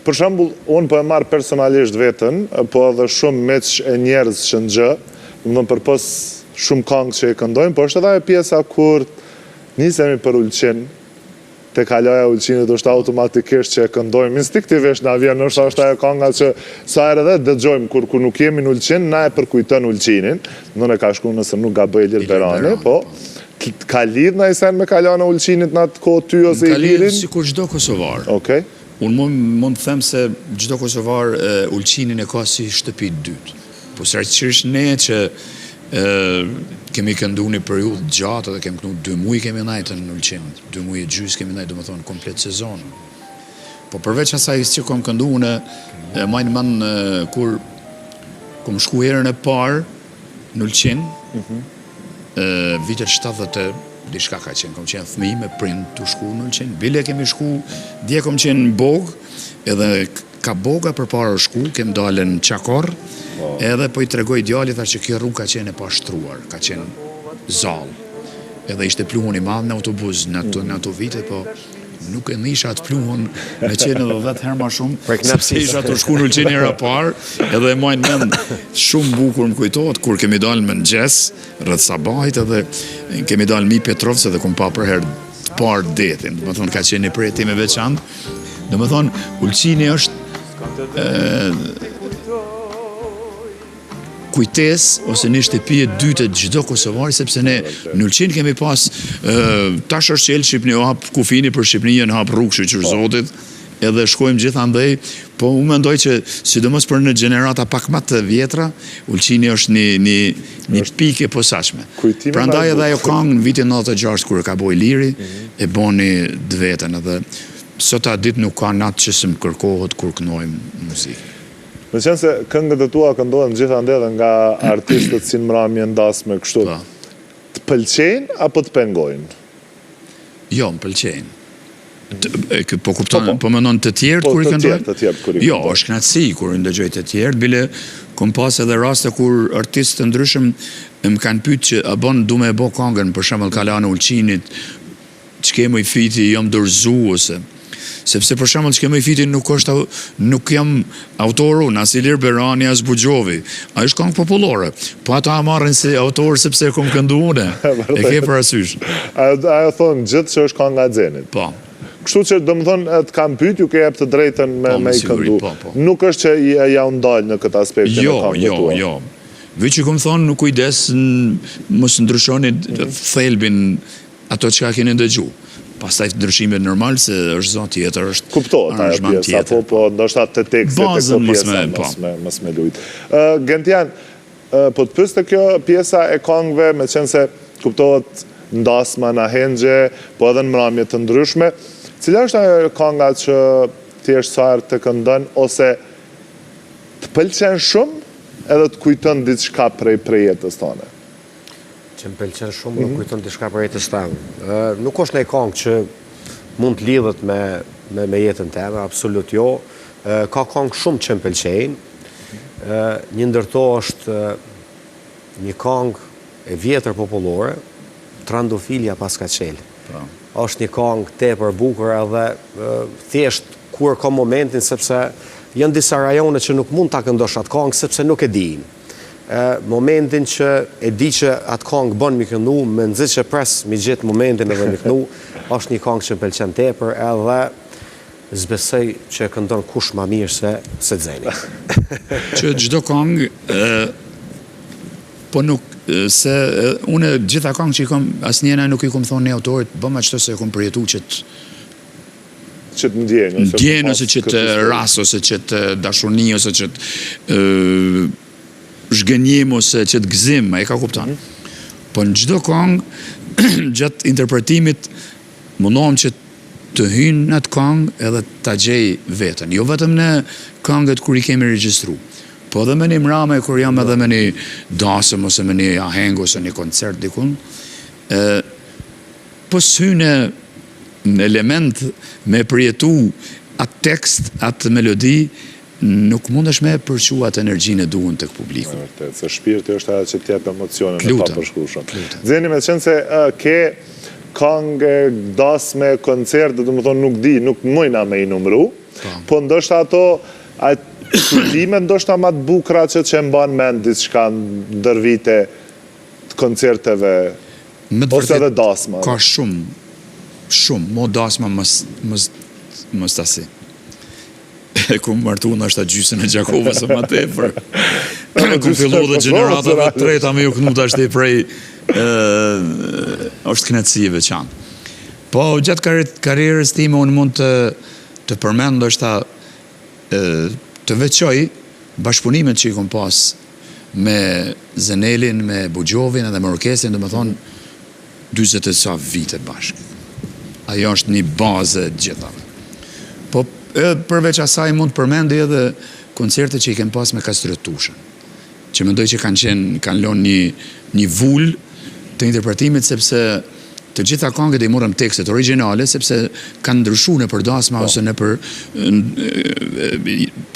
Për shembull, unë po e marr personalisht vetën, po edhe shumë meq e njerëz që në gjë, më për pos shumë këngë që i këndojnë, po është edhe e pjesa kur nisemi për Ulqin, te kaloja Ulqinit është automatikisht që e këndojmë, instinktivisht na vjen, është ajo kënga që sa herë edhe dëgjojmë kur nuk jemi në Ulqin, na e përkujton Ulqinin, nëse ka shku nëse nuk gaboj Ilir Berani, po ka lidh në isen me kalona Ulqinit në atë kohë ty ose Ilirin? Ka lidh sikur çdo kosovar. Unë mund të them se çdo kosovar Ulqinin e ka si shtëpi dytë. Po sërqysh ne që kemi këndu një periudhë gjatë dhe kemi këndu 2 muaj kemi najtë në Ulqin, 2 muaj e gjysë kemi najtë, do më thonë, komplet sezonë. Po përveç asaj që kom këndu në majnë manë kur kom shku herën e parë në Ulqin, vitet 70 diçka ka qenë, kom qenë fëmijë me prind të shku në Ulqin, bile kemi shku, dje kom qenë në Bogë, edhe ka boga për para shku, kem dalën Qakor, edhe po i tregoj djalit që kjo rrugë ka qenë e pashtruar, ka qenë zallë. Edhe ishte pluhun i madh në autobus në ato vite, po nuk e nisha atë pluhun me qenë edhe 10 herë ma shumë, sepse isha të shku në Ulqin hera parë, edhe e majnë mend shumë bukur më kujtohet, kur kemi dalë më mëngjes, rreth sabahit, edhe kemi dalë mi Petrovce dhe kum pa për herë të parë detin, do të thonë ka qenë një përjetim e veçantë. Do të thonë Ulqini është kujtes ose një shtëpi e dytë të çdo kosovari, sepse ne në Ulqin kemi pas tash është që Shqipni o hap kufini për Shqipërinë, hap rrugë shqyqyr zotit, edhe shkojmë gjithandej, po unë mendoj që sidomos për në gjenerata pak më të vjetra, Ulqini është një pikë e posaçme. Prandaj edhe ajo këngë në vitin 96 kur e ka boj Liri, e boni dëvetën, edhe sot a ditë nuk ka natë që së më kërkohet kur kënojmë muzikë. Me qenë se këngët e tua këndohen gjithandej edhe nga artistët si në mramje ndasme kështu. Të pëlqejnë apo të pengojnë? Jo, më pëlqejnë. Po kupton, po mënon të tjerët kur i këndojnë? Jo, është kënaqësi kur i ndëgjoj të tjerët, bile kom pas edhe raste kur artistë të ndryshëm më kanë pyet që a bën du me e bo këngën, për shembull Kalana Ulqinit, ç'kemo i fiti jam dorzu ose sepse për shembull ç'kemo i fiti nuk jam autor unë, as Ilir Berani, as Bugjovi. Ai është këngë popullore. Po ata marrin si autor sepse kom këndu unë. E ke parasysh. Ajo thonë gjithë që është kënga e Xhenit. Po. Kështu që domethënë të kam pyet, ju ke jep të drejtën me i këndu. Nuk është që ja u ndal në këtë aspekt në këngën tuaj. Jo. Veç që kom thonë nuk kujdes mos ndryshoni thelbin ato çka keni ndëgju. Pastaj ndryshimet normal se është zonë tjetër, është kuptohet ajo pjesa, po ndoshta te teksti mos me lut. Gentian, po të pyes te kjo pjesa e këngëve, me qenë se kuptohet ndasma na hengje, po edhe në mramje të ndryshme, cila është ajo kënga që ti je sa herë të këndon ose të pëlqen shumë edhe të kujton diçka prej jetës tonë? Që më pëlqen shumë, nuk kujton diçka për jetës teme. Nuk është një këngë që mund të lidhet me jetën teme, absolut jo. Ka këngë shumë që më pëlqejnë. Një ndërto është një këngë e vjetër popullore, Trandofilja paska qelë. Është një këngë tepër bukur edhe thjesht kur ka momentin, sepse janë disa rajone që nuk mund ta këndosh atë këngë sepse nuk e dinë. Momentin që e di që atë këngë bën mi këndu, më nxit që pres mi gjetë momentin edhe mi këndu, është një këngë që më pëlqen tepër edhe zbesoj që këndon kush ma mirë se Xheni. Që çdo këngë, po nuk, se une gjitha këngë që i kom, asnjëna nuk i kom thonë një autorit, bëma qëto se e kom përjetu që të ndjenë, ose që të ras, ose që të dashurni, ose që të zhgënjim, ose që të gëzim, e ka kuptan. Po në çdo këngë, gjatë interpretimit, mundohem që të hynë në atë këngë edhe ta gjej veten. Jo vetëm në këngët kur i kemi regjistru, po edhe me një mrame kur jam edhe me një dasëm, ose me një aheng, ose një koncert dikun, po s'hynë në element me përjetu atë tekst, atë melodi, nuk mundesh me përqu atë energjinë e duhen të publiku. Se shpirti është ajo që t'jep emocionin e papërshkrueshëm. Xheni, me qenë se ke këngë, dasme, koncerte, do të thonë nuk di, nuk mujna me i numru, po ndoshta ato studime ndoshta më të bukura që e mban mend diçka ndër vite të koncerteve ose edhe dasma. Ka shumë, mo dasma mos tasi. Ku martu në është ta gjysën e Gjakovës o ma tepër. Ku fillu dhe generatave të treta me ju kënu të ashtë i prej është kënaqësi e veçantë. Po gjatë karrierës time unë mund të përmend është të veçoj bashkëpunimet që i kom pas me Zenelin, me Bugjovin edhe me orkestrin, dhe me thonë 20 e sa vite bashkë. Ajo është një bazë gjithave. Po përveç asaj mund të përmendi edhe koncerte që i kem pas me Kastriot Tushën, që mendoj që kanë lënë një vull të interpretimit, sepse të gjitha këngët i morëm tekstet origjinale, sepse kanë ndryshuar në përdasma ose në për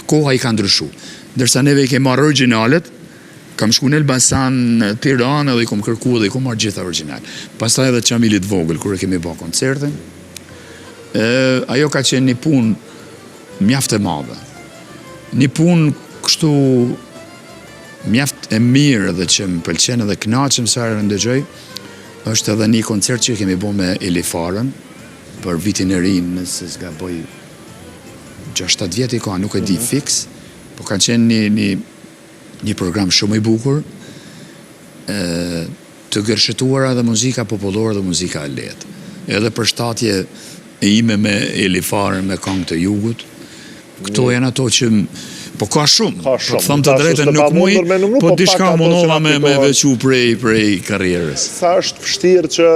koha i ka ndryshu. Dërsa neve i ke marrë originalet, kam shku në Elbasan, në Tiranë dhe i kom kërku dhe i kom marrë gjitha original. Pastaj edhe Qamilit vogël, kur e kemi bërë koncertin, ajo ka qenë një punë mjaft e madhe. Një punë kështu mjaft e mirë dhe që më pëlqen edhe kënaqem sa herë ndëgjoj, është edhe një koncert që kemi bërë me Elifarën për vitin e ri, nëse s'gaboj 6-7 vjet i ka, nuk e di fix, po ka qenë një program shumë i bukur, të gërshetuara dhe muzika popullore dhe muzika e lehtë. Edhe përshtatje e ime me Elifarën, me këngë të jugut, këto janë ato që po ka shumë. Po them të drejtën nuk muj, po diçka mundova me veçu prej karrierës. Sa është vështirë që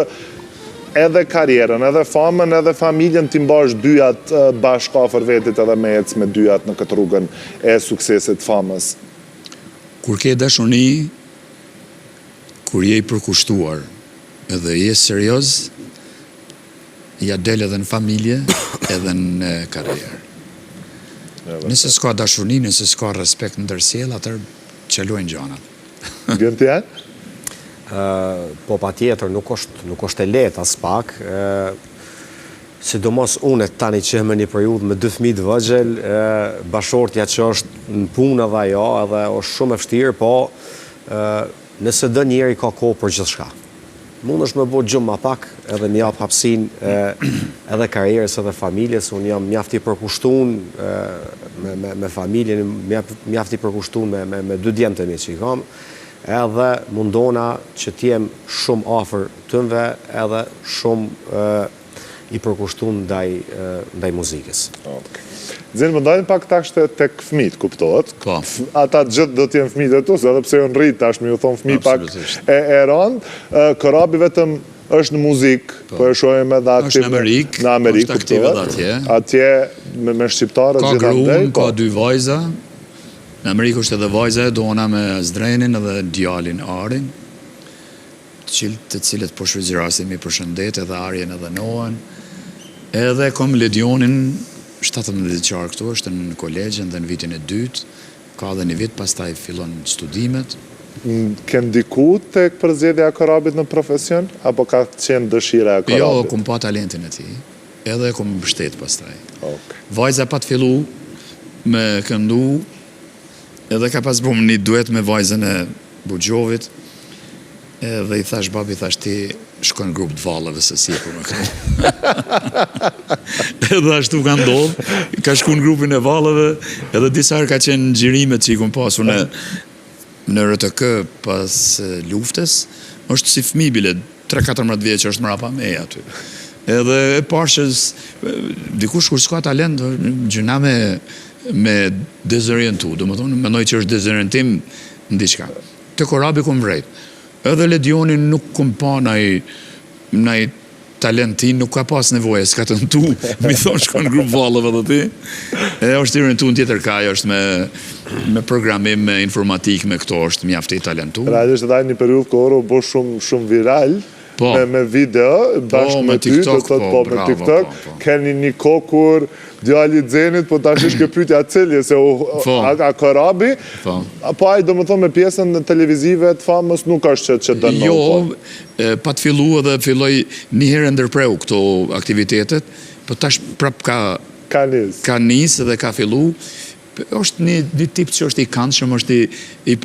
edhe karrierën, edhe famën, edhe familjen t'i mbash dyjat bashkë afër vetit edhe me ecë me dyjat në këtë rrugën e suksesit famës? Kur ke dashuni, kur je i përkushtuar edhe je serioz, ja del edhe në familje, edhe në karrierë. Nëse s'ka dashuni, nëse s'ka respekt në ndërsjell, atër qelojnë gjanat. Gjen të janë? Po pa tjetër, nuk është e lehtë as pak. Sidomos unë tani që jam në një periudhë me 2 fëmijë të vëgjël, bashortja që është në punë edhe ajo, edhe është shumë e vështirë, po nëse dë njeri ka kohë për gjithçka. Mund është me bo gjumë ma pak, edhe më jap hapësinë edhe karrierës edhe familjes. Unë jam mjaft i përkushtun me familjen, mjaft i përkushtun me 2 djemë të mi që i kam, edhe mundona që t'jem shumë afër tënve edhe shumë i përkushtun ndaj muzikës. Zenë, më ndajnë pak tashtë tek fëmijët, kuptohet. Ata gjithë do t'jenë fëmijët e tu, edhe pse janë rritë tash, më ju thonë fëmijë pak e rëndë. Korabi vetëm është në muzikë, po e shohim edhe aktiv në Amerikë, kuptohet. Atje me shqiptarët ka gjithandej. gruan, ka 2 vajza. Në Amerikë është edhe vajza e dona me Zdrenin edhe djalin Arin, të cilët po shfrytëzirasim i përshëndet edhe Arjen edhe Noën. Edhe kom Ledionin 17 vjeçar këtu, është në kolegjën dhe në vitin e 2, ka dhe një vit, pastaj fillon studimet. Ke ndiku tek përzgjedhja e Korabit në profesion, apo ka qenë dëshira e Korabit? Jo, kom pa talentin e tij, edhe kom mbështet pastaj. Vajza pa të fillu me këndu, edhe ka pas bëm një duet me vajzën e Buxhovit, edhe i thash babi, thash ti shkon në grup të vallave se si për më këtu. Edhe ashtu ka ndodhë, ka shku në grupin e vallave, edhe disa herë ka qenë xhirimet që i kom pasur në RTK pas luftës, është si fëmijë bile, 3-14 vjeç është mrapa me aty. Edhe e pashës, dikush kur s'ka talent, gjëna me dezorientu, do më thonë, mendoj që është dezorientim në diçka. Te Korabi kom vrejt. Edhe Ledionin nuk kom pa naj talentin, nuk ka pas nevojë, s'ka të nëtu, mi thonë shko në grupë vallëve dhe ti. E është i rëntu në tjetër kaj, është me programim, me informatik, me këto është mjafti i talentu. Realisht edhe një periudhë kohë u bë shumë viral, me video, bashkë me ty, do të thotë po, me TikTok, keni një kohë kur djali Xenit, po tash është kjo pyetja cilje, se a Korabi, apo ai do më thonë me pjesën televizive të famës nuk është që dënë. Jo, pa të fillu edhe filloj një herë ndërpreu këto aktivitetet, po tash prap ka nisë dhe ka fillu. është një tip që është i këndshëm, është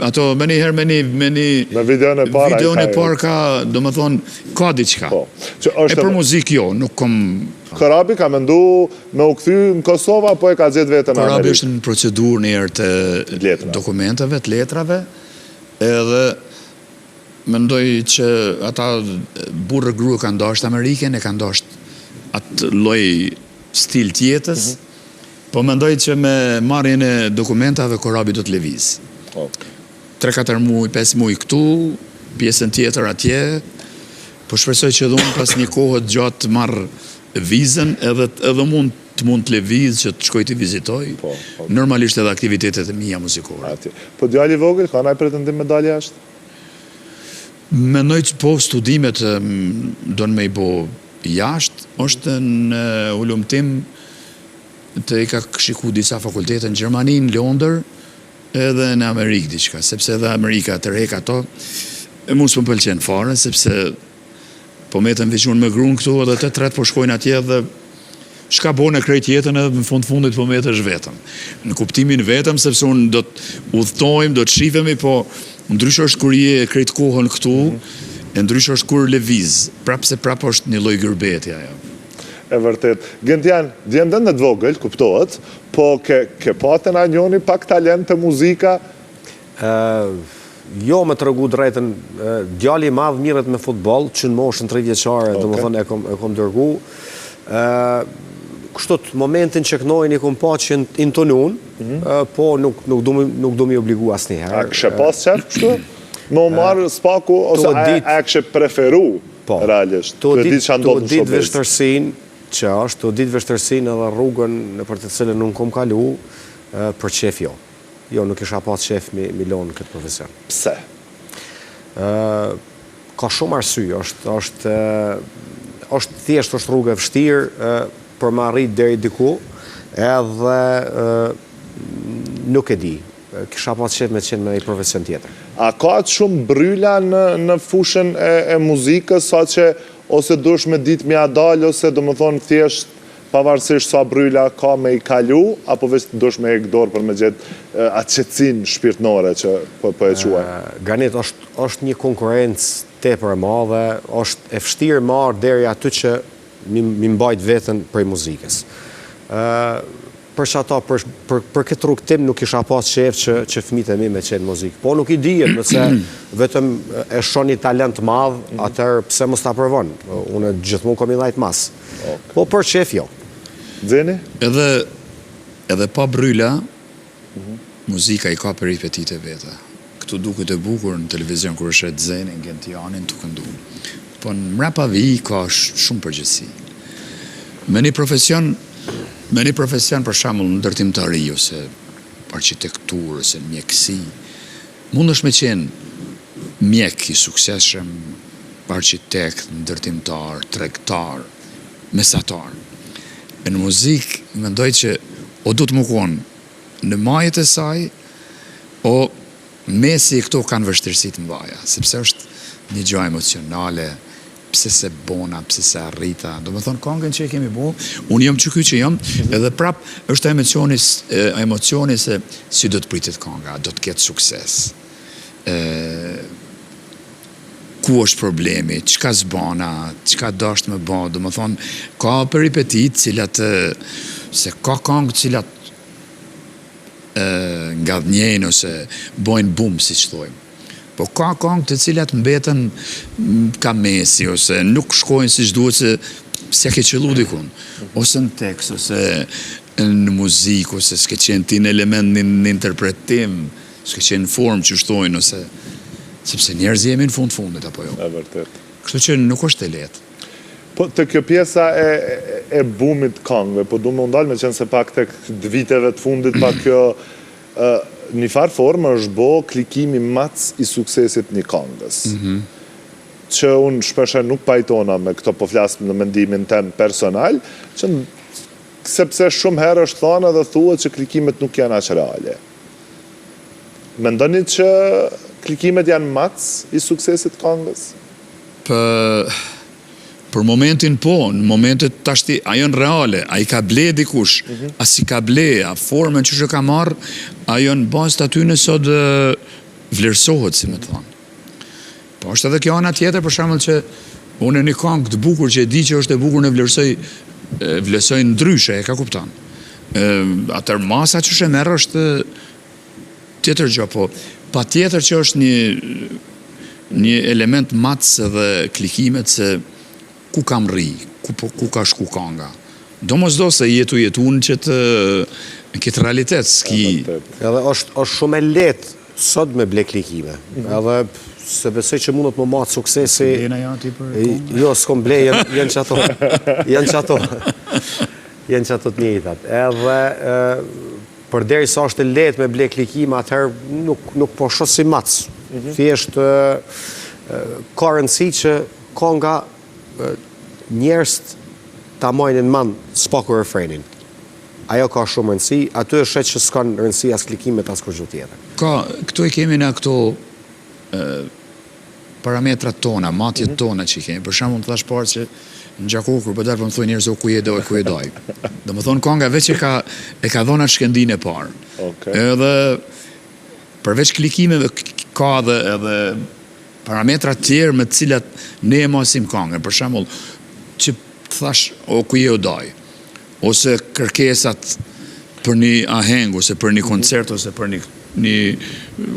ato me një herë me një videon e parë ka, do më thonë, ka diqka. E për muzikë jo, nuk kom... Korabi ka mendu me u kthy në Kosova, po e ka gjetë vetën në Amerikë? Korabi është në procedurë një herë të dokumenteve, të letrave, edhe mendoj që ata burrë grua ka ndasht Amerikën, e ka ndasht atë lloj stil tjetës, po mendoj që me marrjen e dokumentave Korabi do të lëviz. 3-4 muaj, 5 muaj këtu, pjesën tjetër atje, po shpresoj që edhe unë pas një kohë gjatë të marr vizën, edhe mund të lëviz që të shkoj të vizitoj, normalisht edhe aktivitetet e mia muzikore. Po djali vogël, ka ndaj pretendim me dalë jashtë? Mendoj që po studimet do në me i bo jashtë, është në ulumtim të i ka shiku disa fakultete në Gjermani, në Londër, edhe në Amerikë diçka, sepse edhe Amerika të rek ato, e mu s'më pëlqen fare, sepse po metën vequn me grunë këtu, edhe të tret po shkojnë atje dhe shka bone krejt jetën edhe në fundit po metësh vetëm. Në kuptimin vetëm, sepse unë do të udhtojmë, do të shifemi, po ndryshë është kur je krejt kohën këtu, e ndryshë është kur lëviz, prapë se prapë është një lloj gërbetja. E vërtet. Gentian, djemë dhe në të vogël, kuptohet, po ke paten a njoni pak talent të muzika? Jo me të rëgu drejten, djali madh mirët me futbol, që në moshën 3 vjeçare, do më thënë e kom dërgu. Kështot, momentin që kënojnë i kom pa që intonun, po nuk du mi obligu asë njëherë. A kështë pas qef kështu? Më marë spaku, ose a kështë preferu realisht? To ditë vështërsin që është, to ditë vështërsin edhe rrugën në për të cilën nuk kom kalu, për qef jo. Jo, nuk isha pas qef mi lonë këtë profesion. Pse? Ka shumë arsye, është thjesht është rrugë e vështirë për më arrit deri diku, edhe nuk e di. Kisha pas qef me qenë me një profesion tjetër. A ka të shumë bryla në fushën e muzikës, sa që ose dush me ditë mja dalë, ose do më thonë thjesht pavarësisht sa bryla ka me i kalu, apo veç dush me i gdorë për me gjithë atë qetësinë shpirtnore që po e quaj? Granit, është një konkurencë tepër e madhe, është e vështirë marrë deri aty që mi mbajt vetën prej muzikës. Për që ata, për këtë rrugtim nuk isha pas qef që fëmijët e mi me qenë muzikë. Po nuk i dijet, nëse vetëm e shon një talent madh, atër pse mos ta provon. Unë gjithmonë kom i lajt mas. Po për qef jo. Dzeni? Edhe pa bryla, muzika i ka peripetite veta. Këtu duket e bukur në televizion kër është e Dzenin, Gentianin, të këndu. Po në mrapa vi ka shumë përgjithësi. Me një profesion për shembull në ndërtimtari ose arkitekturë ose mjekësi, mund është me qenë mjek i suksesshëm, arkitekt, ndërtimtar, tregtar, mesatar. E në muzikë, mendoj që o du të më konë në majët e saj, o mesi e këto kanë vështirësi të mbaja, sepse është një gjë emocionale, pse se bona, pse se arrita. Do më thonë, kongën që e kemi bo, unë jam që ky që jam, edhe prap është emocioni se si do të pritet konga, do të ketë sukses. Ku është problemi, qka zbana, qka dasht me ba, do më thonë, ka peripetit cilat, se ka kongë cilat nga dhënjejnë ose bojnë bum, si që thojmë. Po ka kongë të cilat mbeten ka mesi, ose nuk shkojnë si duhet se s'ja ke qëllu dikun, ose në tekst, ose në muzikë, ose s'ke qenë ti në element në interpretim, s'ke qenë në formë që shtojnë, ose sepse njerëz jemi në fundit, apo jo. E vërtet. Kështu që nuk është e lehtë. Po të kjo pjesa e bumit kongëve, po du më ndalë me qenë se pak të viteve të fundit, pa kjo një farë formë është bo klikimi mac i suksesit një kongës. Që unë shpeshe nuk pajtona me këto po flasëm në mendimin tem personal, që sepse shumë herë është thonë dhe thua që klikimet nuk janë aq reale. Mendoni që klikimet janë mac i suksesit kongës? Për momentin po, në momentet tashti, a janë reale, a i ka ble dikush, a si ka ble, a formën që shë ka marrë, a janë bazë të aty nëso dhe vlerësohet, si me të thonë. Po është edhe kjo ana tjetër, për shembull që unë një këngë të bukur që e di që është e bukur në vlerësoj ndryshe, e ka kupton. Atër masa që shë merë është tjetër gjë, po pa tjetër që është një element matës dhe klikimet se ku kam rri, ku ka shku kanga. Do mos do se jetu-unë që të në këtë realitet, s'ki... Edhe është shumë e letë sot me ble klikime. Edhe se besoj që mundët më matë suksesi... Jo, s'kom ble, janë që ato. Janë që ato të njëjtat. Edhe për deri sa është e letë me ble klikime, atëherë nuk po shoh si matës. Thjesht ka rëndësi që konga njerëz ta mojnë në man s'paku refrenin. ajo ka shumë rëndësi, aty është që s'kan rëndësi as klikimet as kurrë tjetër. Këtu i kemi në këto parametrat tona, matjet tona që i kemi. Për shembull, të thash parë që në Gjakovë kur po dal po më thonë njerëz ku je doj. Domethënë konga veç e ka dhënë atë shkëndinë e parë. Edhe përveç klikimeve ka edhe parametra të tjerë me të cilat ne e mosim kongën. Për shembull, që të thash ku je doj, ose kërkesat për një aheng, ose për një koncert, ose për një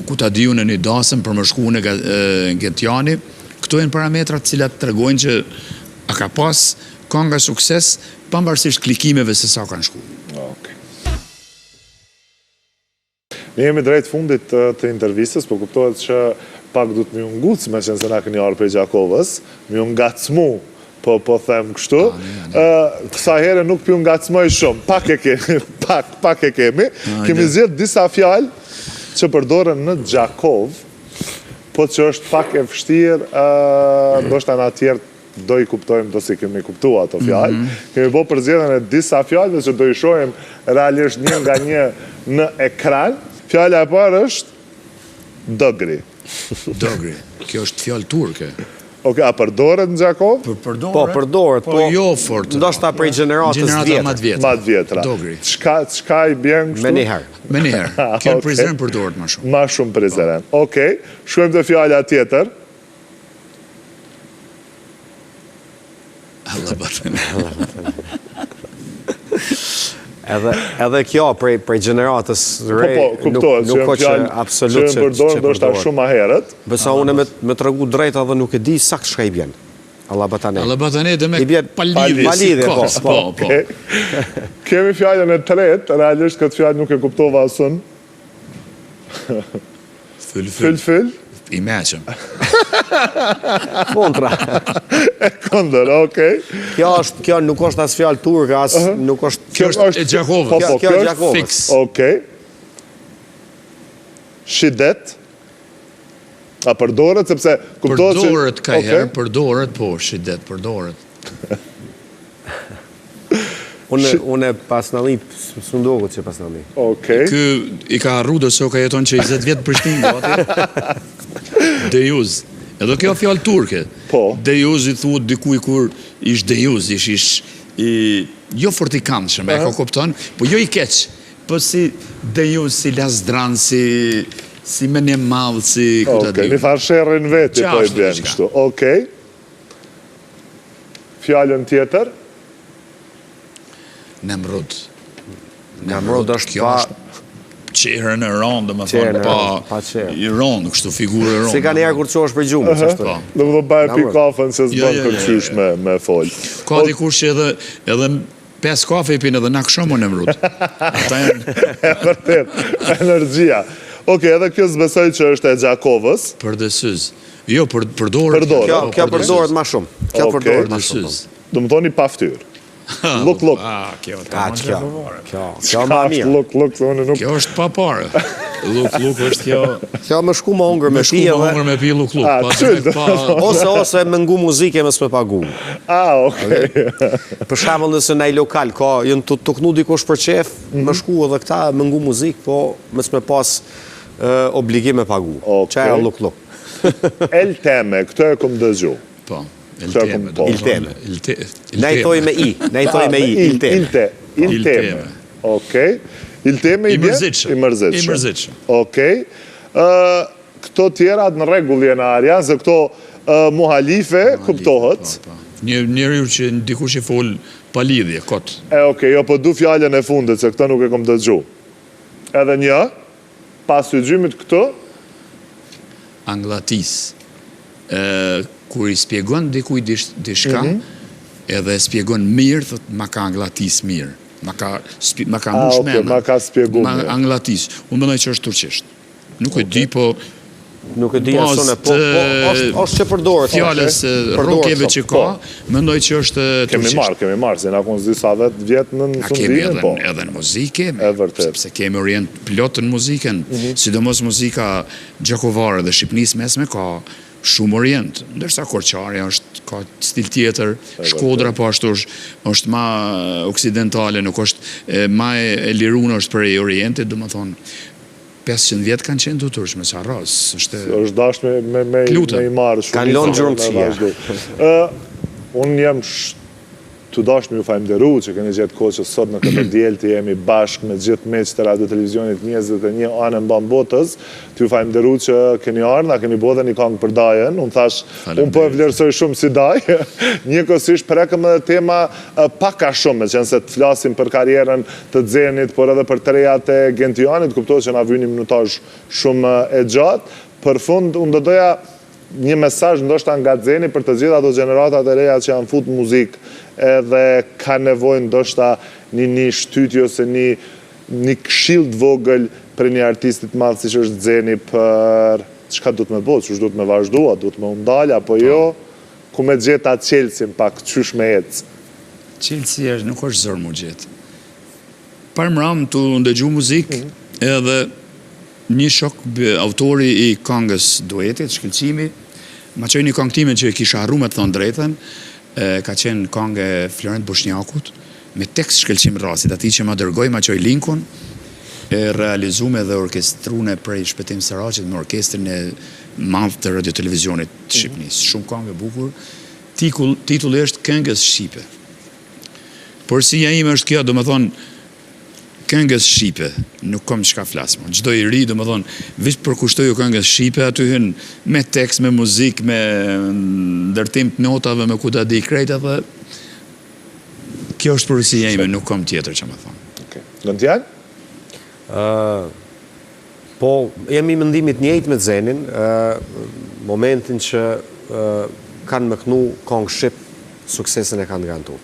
ku ta diu në një dasëm për më shku në Getjani. Këto janë parametrat të cilat tregojnë që a ka pas konga sukses pavarësisht klikimeve se sa kanë shku. Ne jemi drejt fundit të intervistës, po kuptohet që pak du të mi unguc me qenë se na këni arë për Gjakovës, mi ungacmu, po them kështu. Kësa here nuk pi ungacmoj shumë, pak e kemi. Kemi zjedh disa fjalë që përdoren në Gjakovë, po që është pak e vështirë, ndoshta në atjerë do i kuptojmë, do si kemi kuptua ato fjalë. Kemi bo përzjedhën e disa fjalëve që do i shohem realisht një nga një në ekran. Fjala e parë është dogri. Dogri. Kjo është fjalë turke. A përdoret në Gjakovë? Po, përdoret, po jo fort. Ndoshta prej gjeneratës vjetër. Ma të vjetra. Dogri. Çka i bjen kështu? Me njëherë. Kjo në prizren përdoret ma shumë. Ma shumë prizren. Okej, shkojmë të fjala tjetër. Allah batën. Edhe kjo prej gjeneratës re, nuk o që absolut që përdoret shumë aherët. Bësa une me të regu drejta dhe nuk e di sakt shka i bjen. Allah batane. Allah batane dhe me palidhje. Po. Kemi fjallën e tret, realisht këtë fjallë nuk e kuptova asën. Fyll. I meqëm. Kontra. Kondër, okej. Kjo nuk është as fjallë turke, as nuk është... Kjo është e Gjakovës. Kjo është Gjakovës. Okej. Shidet. A përdoret, sepse... Përdoret ka herë, përdoret, po, shidet, përdoret. Une pas në li, së ndogut që pas në li. Okej. Kë i ka arru do so ka jeton që 20 vjetë Prishtinë, ati. Dejuz. Edhe kjo fjallë turke. Po. Dejuz i thuhet dikuj kur ish dejuz, ish jo fort i këndshëm, e ka kupton, po jo i keq, po si dejuz, si lasdran, si me një madhë, si ku ta Okej, diu. një farë sherrin veti po i bjen kështu. Okej. Fjallën tjetër. Nemrud. Nemrud është Kjo pa... është qerën e rondë, më Qerën thonë, e pa qerë. i rondë, kështu figurë e rondë. Si ka njerë kur që është për gjumë, që është. Dhe më do bëjë pikafën se s'bën përqysh me folë. Ka dikush që edhe 5 kafe i pinë edhe na këshomë në mrut. Ata janë... E vërtet, energjia. Okej, edhe kjo s'besoj që është e Gjakovës. Për dësyz. Jo, përdoret. Kjo përdoret ma shumë. Kjo përdoret ma shumë. Do më thoni pa ftyrë. Luk. Kjo ma mirë. Kjo është pa pare. Luk është kjo... Kjo më shku më hongër me pi edhe... Më hongër me pi luk. Ose me ngu muzike me s'me pagu. Okej. Për shembull nëse në i lokal, jënë të tuknu dikush për qef, më shku edhe këta me ngu muzik, po me s'me pas obligim me pagu. Qaja luk. El teme, këtë e kom dëgju. Po. Il teme. Ne i thoj me i. Il teme. Okej. Il teme i bje? I mërzitshëm. Okej. Këto tjerat në regull jenë arja, se këto muhalife kuptohet. Njëri që dikush i fol palidhje, kot. Okej, jo, po du fjallën e fundit, se këta nuk e kom dëgju. Edhe një, pas të gjymit këto? Anglatis. Kur i spjegon dikuj dishka, edhe spjegon mirë, thot, ma ka anglatis mirë. Ma ka mbush mena. Ma ka spjegu mirë. Anglatis. Unë mëndoj që është turqisht. Nuk e di, po... Nuk e di asone, po është që përdoret. Fjallës rokjeve që ka, mëndoj që është turqisht. Kemi marë, se nga konë disa vjetë në sundime, po. Edhe në muzike, sepse kemi orient plotë në muziken, sidomos muzika gjakovare dhe Shqipnis mesme ka shumë orient, ndërsa Korçarja ka stil tjetër, Shkodra po ashtu është ma oksidentale, nuk është ma e liruna është për e orientit, do më thonë, 500 vjetë kanë qenë të tërshme, sa ras, është dash me i marë shumë. Kanë lonë gjurëmësia. Unë jam të dashme ju fajmëderu që keni gjetë kohë që sot në këtë djelë të jemi bashkë me gjithë meqë të radio televizionit 21 anë mban botës, të ju fajmëderu që keni ardhë, keni bodhe një kongë për Dajën, unë thash, unë po e vlerësoj shumë si Dajë, njëkohësisht prekëm edhe tema paka shumë, që nëse të flasim për karierën të Xenit, por edhe për të rejat e Gentianit, kuptohet që na vjen një minutazh shumë e gjatë. Për fund, unë do doja një mesazh ndoshta nga Xeni për të gjitha ato gjeneratat e reja që janë fut muzikë edhe ka nevojë ndoshta një shtytje ose një këshill të vogël për një artistit madh siç është Xeni për çka duhet me bëj, çu duhet me vazhdua, duhet me u ndal apo jo, ku me gjeta Chelsea pak çysh me ec. Chelsea nuk është zor mu gjet. Parmram tu ndëgju muzikë edhe një shok autori i këngës duetit, shkëlqimi, ma qoj një këngë time që e kisha harru me të thonë drejten, ka qenë këngë e Florent Boshnjakut, me tekst shkëlqim rasit, ati që ma dërgoj, ma qoj linkun, e realizume dhe orkestrune prej Shpetim Saraqit me orkestrin e madh të radio televizionit të Shqipnis. Shumë këngë e bukur, titulli është Këngës Shqipe. Por si ja ime është kjo, do më thonë, këngës Shqipe, nuk kom çka flasmo. Çdo i ri, do më thonë, vish përkushtoju këngës Shqipe, aty hyn me tekst, me muzikë, me ndërtim të notave, me ku ta di krejt, dhe kjo është përësia ime, nuk kom tjetër që më thonë. Gëndjan? Po, jemi mendimit njëjtë me Xenin, momentin që kanë mëknu kongë Shqip, suksesin e kanë garantu.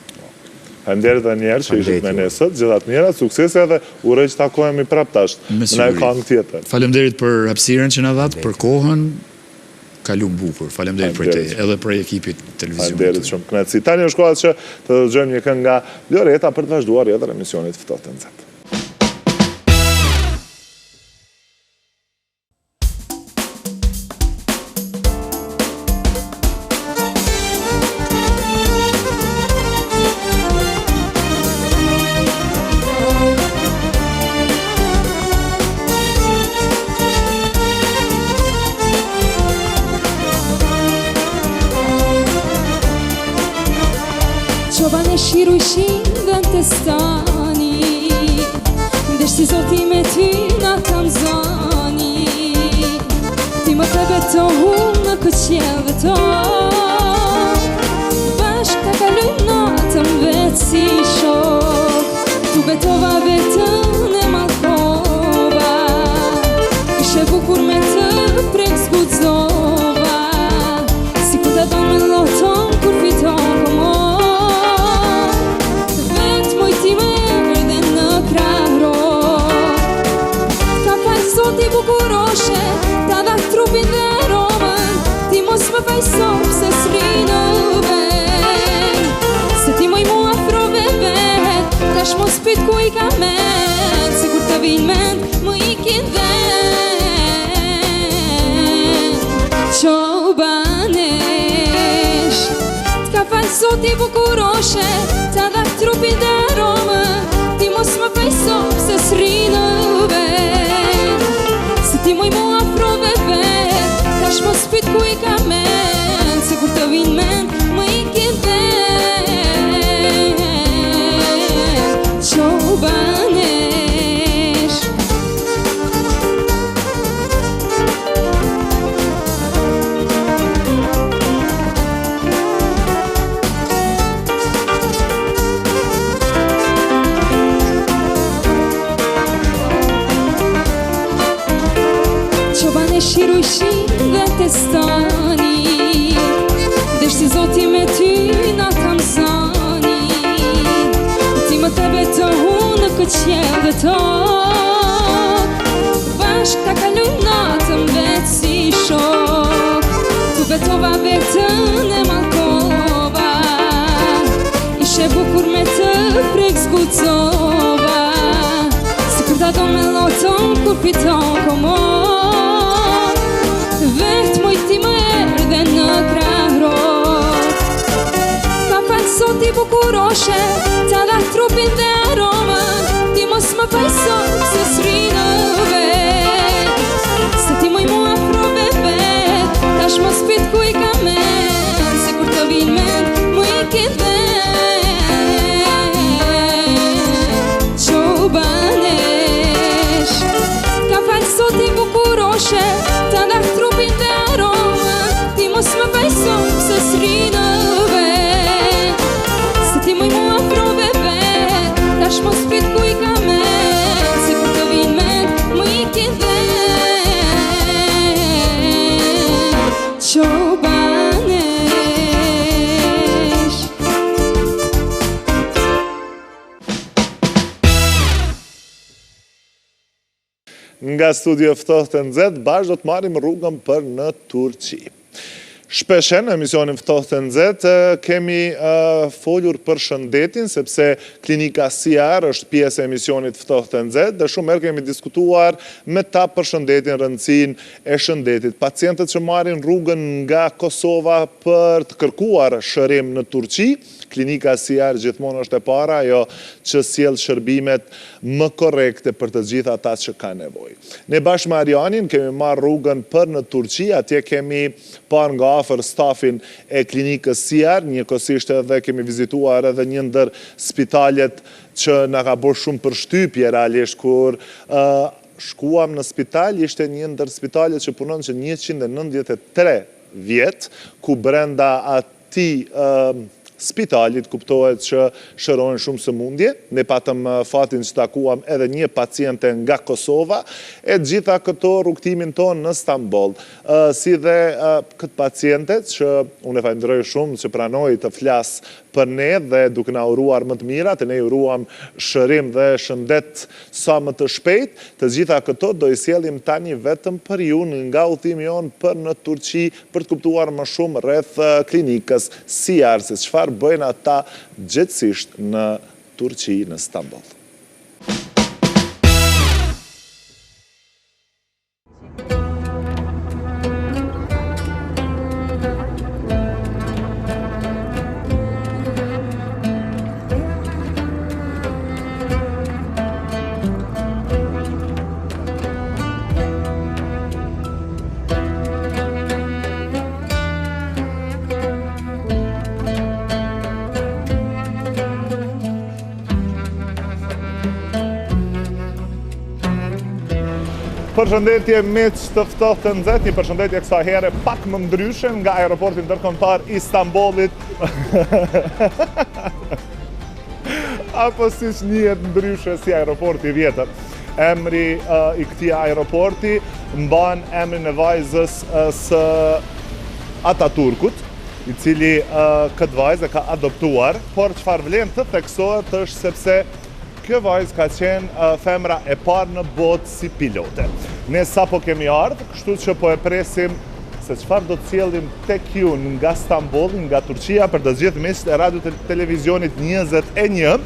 Faleminderit edhe njerë që ishit me nesët, gjithat mjera, suksese edhe urej që takohemi prap tash në e kongë tjetër. Faleminderit për hapësirën që na dhatë, për kohën, kalu bukur. Faleminderit për te, edhe për ekipit televizionit. Faleminderit shumë kënaqësi. Tani është koha që të dëgjojmë një këngë nga Loreta për të vazhduar edhe emisionit Ftohtë e Nxehtë. Qoban e shiru ishin dhe në testani, Ndesh si zoti me ty nga kam zani, Ti më të betohu në këtë qjellë to, Bashk të kalujmë natën vetë si shok, Tu betova vetën e malkova, Ishe bukur me të prek zgudzova, Si ku të donë me loton kur fiton këmo, Ti bukuroshe, ta dha trupin dhe romën, Ti mos më fajsop se s'ri në ven, Se ti moj mu afrove vet, Tash mos pyt ku i ka men, Se kur të vin men, më i kin ven. Qobanesh, t'ka fajsop ti bukuroshe, ta dha trupin dhe romën, Ti mos më fajsop se s'ri në ven, Ti moj mu afrove vet, Tash mos pyt ku i ka men, Se kur të vin men, më i kin ven. Qobanesh, shiru ishin dhe testani, Desh si zoti me ty nga kam zani, Ti më të betohu në këtë qjellë to, Bashk të kalujmë natën vetë si shok, Tu betova vetën e malkova, Ishe bukur me të prek zgudzova, Si kur ta do me loton kur fiton komon, Vetë moj ti më erdhe në krahro, bukuroshe, ta dha trupin dhe aromën, ti mos më fajson se s'ri në vet. Se ti moj mu afrove vet, tash mos pit ku i ka men, se kur të vin men, mu i ke vet. Qobanesh, ka falë sot i bukuroshe, ta dha trupin dhe aromën, ti mos më fajson se s'ri në vet. Se ti moj mu afrove vet, tash mos prit ku i ka men, se kur të vin men, mu i ke vet. Qobanesh. Nga studio Ftohtë e Nxehtë, bashkë do të marrim rrugën për në Turqi. Shpeshe në emisionin Ftohtë e Nxehtë kemi folur për shëndetin, sepse klinika CR është pjesë e emisionit Ftohtë e Nxehtë dhe shumë herë kemi diskutuar me ta për shëndetin, rëndësinë e shëndetit. Pacientët që marrin rrugën nga Kosova për të kërkuar shërim në Turqi, klinika CR gjithmonë është e para, ajo që sjell shërbimet më korrekte për të gjithë ata që kanë nevojë. Ne bashkë me Arianin kemi marrë rrugën për në Turqi, atje kemi parë nga afër stafin e klinikës CR, njëkohësisht edhe kemi vizituar edhe një ndër spitalet që na ka bërë shumë përshtypje realisht kur shkuam në spital, ishte një ndër spitalet që punon që 193 vjet, ku brenda atij spitalit kuptohet që shërojnë shumë sëmundje. Ne patëm fatin që takuam edhe një paciente nga Kosova, e gjitha këto rrugtimin tonë në Stamboll. Si dhe këtë pacientet që unë e falenderoj shumë që pranoi të flas për ne dhe duke na uruar më të mirat, ne uruam shërim dhe shëndet sa më të shpejt, të gjitha këto do i sjellim tani vetëm për ju nga udhimi jon për në Turqi për të kuptuar më shumë rreth klinikës CR, se çfarë bëjnë ata gjithësisht në Turqi, në Stamboll. Përshëndetje miq të Ftohtë e Nxehtë, një përshëndetje kësa here pak më ndryshe nga aeroporti ndërkombëtar i Stambollit. Apo siç njihet ndryshe si aeroporti i vjetër. Emri i këtij aeroporti mban emrin e vajzës së Ataturkut, i cili këtë vajzë ka adoptuar, por çfarë vlen të theksohet është sepse kjo vajzë ka qenë femra e parë në botë si pilote. Ne sapo kemi ardhur, kështu që po e presim se çfarë do të sjellim tek ju nga Stambolli, nga Turqia, për të gjithë miqtë e radio televizionit 21.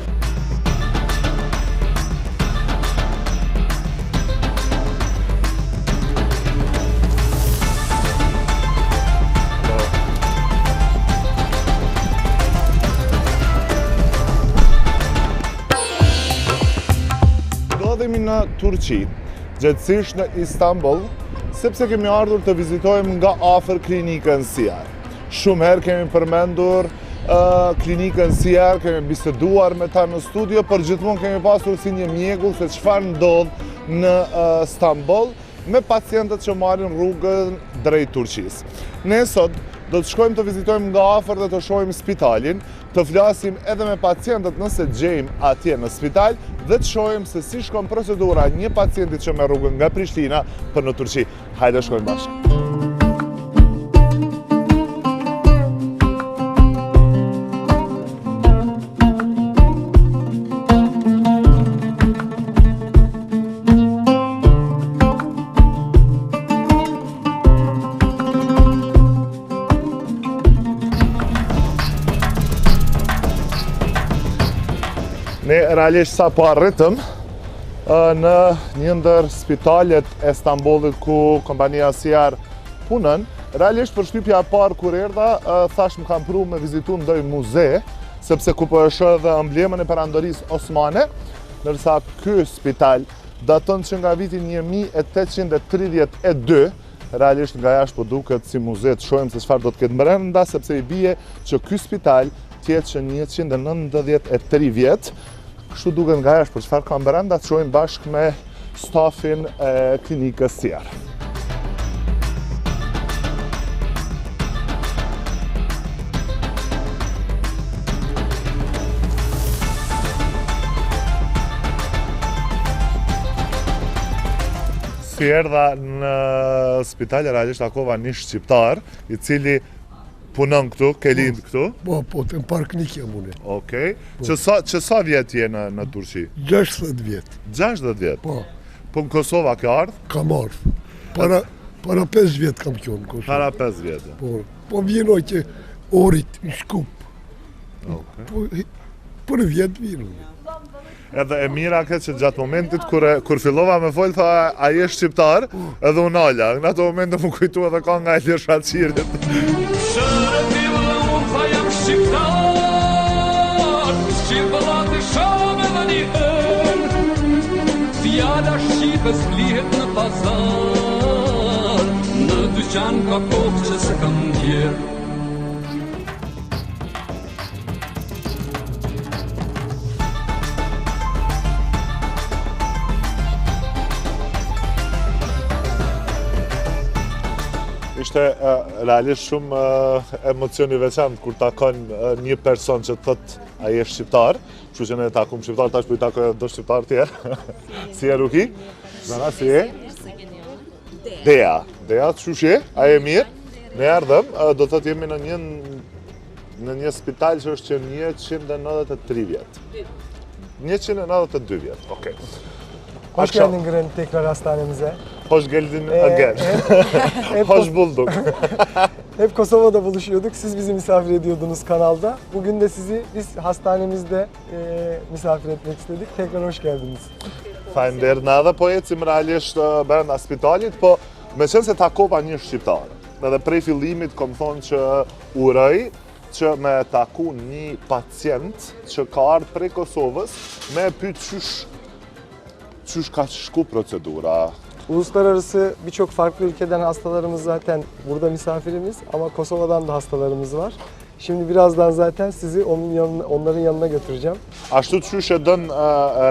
Në Turqi, gjithësisht në Istanbul, sepse kemi ardhur të vizitojmë nga afër klinikën CR. Shumë herë kemi përmendur klinikën CR, kemi biseduar me ta në studio, por gjithmonë kemi pasur si një mjekull se çfarë ndodh në Stamboll me pacientët që marrin rrugën drejt Turqisë. Ne sot do të shkojmë të vizitojmë nga afër dhe të shohim spitalin, të flasim edhe me pacientët nëse gjejmë atje në spital dhe të shohim se si shkon procedura një pacienti që merr rrugën nga Prishtina për në Turqi. Hajde shkojmë bashkë. Ne realisht sa po arritëm në një ndër spitalet e Stambollit ku kompania CR punën. Realisht përshtypja e parë kur erdha, thash më kam pru me vizitu ndoj muze, sepse ku po e shoh edhe emblemën e perandorisë osmane, ndërsa ky spital daton që nga viti 1832, realisht nga jashtë po duket si muze, të shohim se çfarë do të ketë brenda, sepse i bie që ky spital tjetë që 193 vjet, kështu duket nga jashtë, për çfarë ka brenda, të shohim bashkë me stafin e klinikës tjerë. Si erdha në spital, realisht takova një shqiptar, i cili punon këtu, ke lind këtu. Po, të në parknik jam une. Okej. Që sa vjet je në Turqi? 60 vjet. 60 vjet? Po, Po në Kosova ke ardhë? kam ardhë. Para 5 vjet kam kjo në Kosovë. Para 5 vjet. Po vjenoj që orit në Shkup. Okej. Po, për vjet vjenoj. Edhe e mira këtë që gjatë momentit kur fillova me folë, tha, a je shqiptar? Edhe unë ala. Në ato momente më kujtu edhe ka nga Ilir Shaqirit. Shërëtilla unë tha jam shqiptar, Shqipëllat e shame dhe një herë, fjalla Shqipës lihet në pazar, në dyqan ka kohë që se kam djerë. Ishte realisht shumë emocion i veçantë kur takon një person që thot a je shqiptar, kështu që ne takum shqiptar, tash po i takoj do shqiptar tjerë. Si e Ruki? Zara, si e? Dea. Dea, qysh je? A je mirë? Ne ardhëm, do të thot jemi në një spital që është që 193 vjet. 192 vjet, okej. Hoş geldin Güren tekrar hastanemize. Hoş geldin again. Hoş bulduk. Hep Kosova'da buluşuyorduk. Siz bizi misafir ediyordunuz kanalda. Bugün de sizi biz hastanemizde misafir etmek istedik. Tekrar hoş geldiniz. Faleminderit, na edhe po ecim realisht brenda spitalit, po me qenë se takova një shqiptar. Edhe prej fillimit kom thonë që uroj që me taku një pacient që ka ardhur prej Kosovës me pyet çysh ka shku procedura. Uluslararası birçok farklı ülkeden hastalarımız zaten burada misafirimiz ama Kosova'dan da hastalarımız var. Şimdi birazdan zaten sizi onların yanına götüreceğim. Ashtu qysh e dën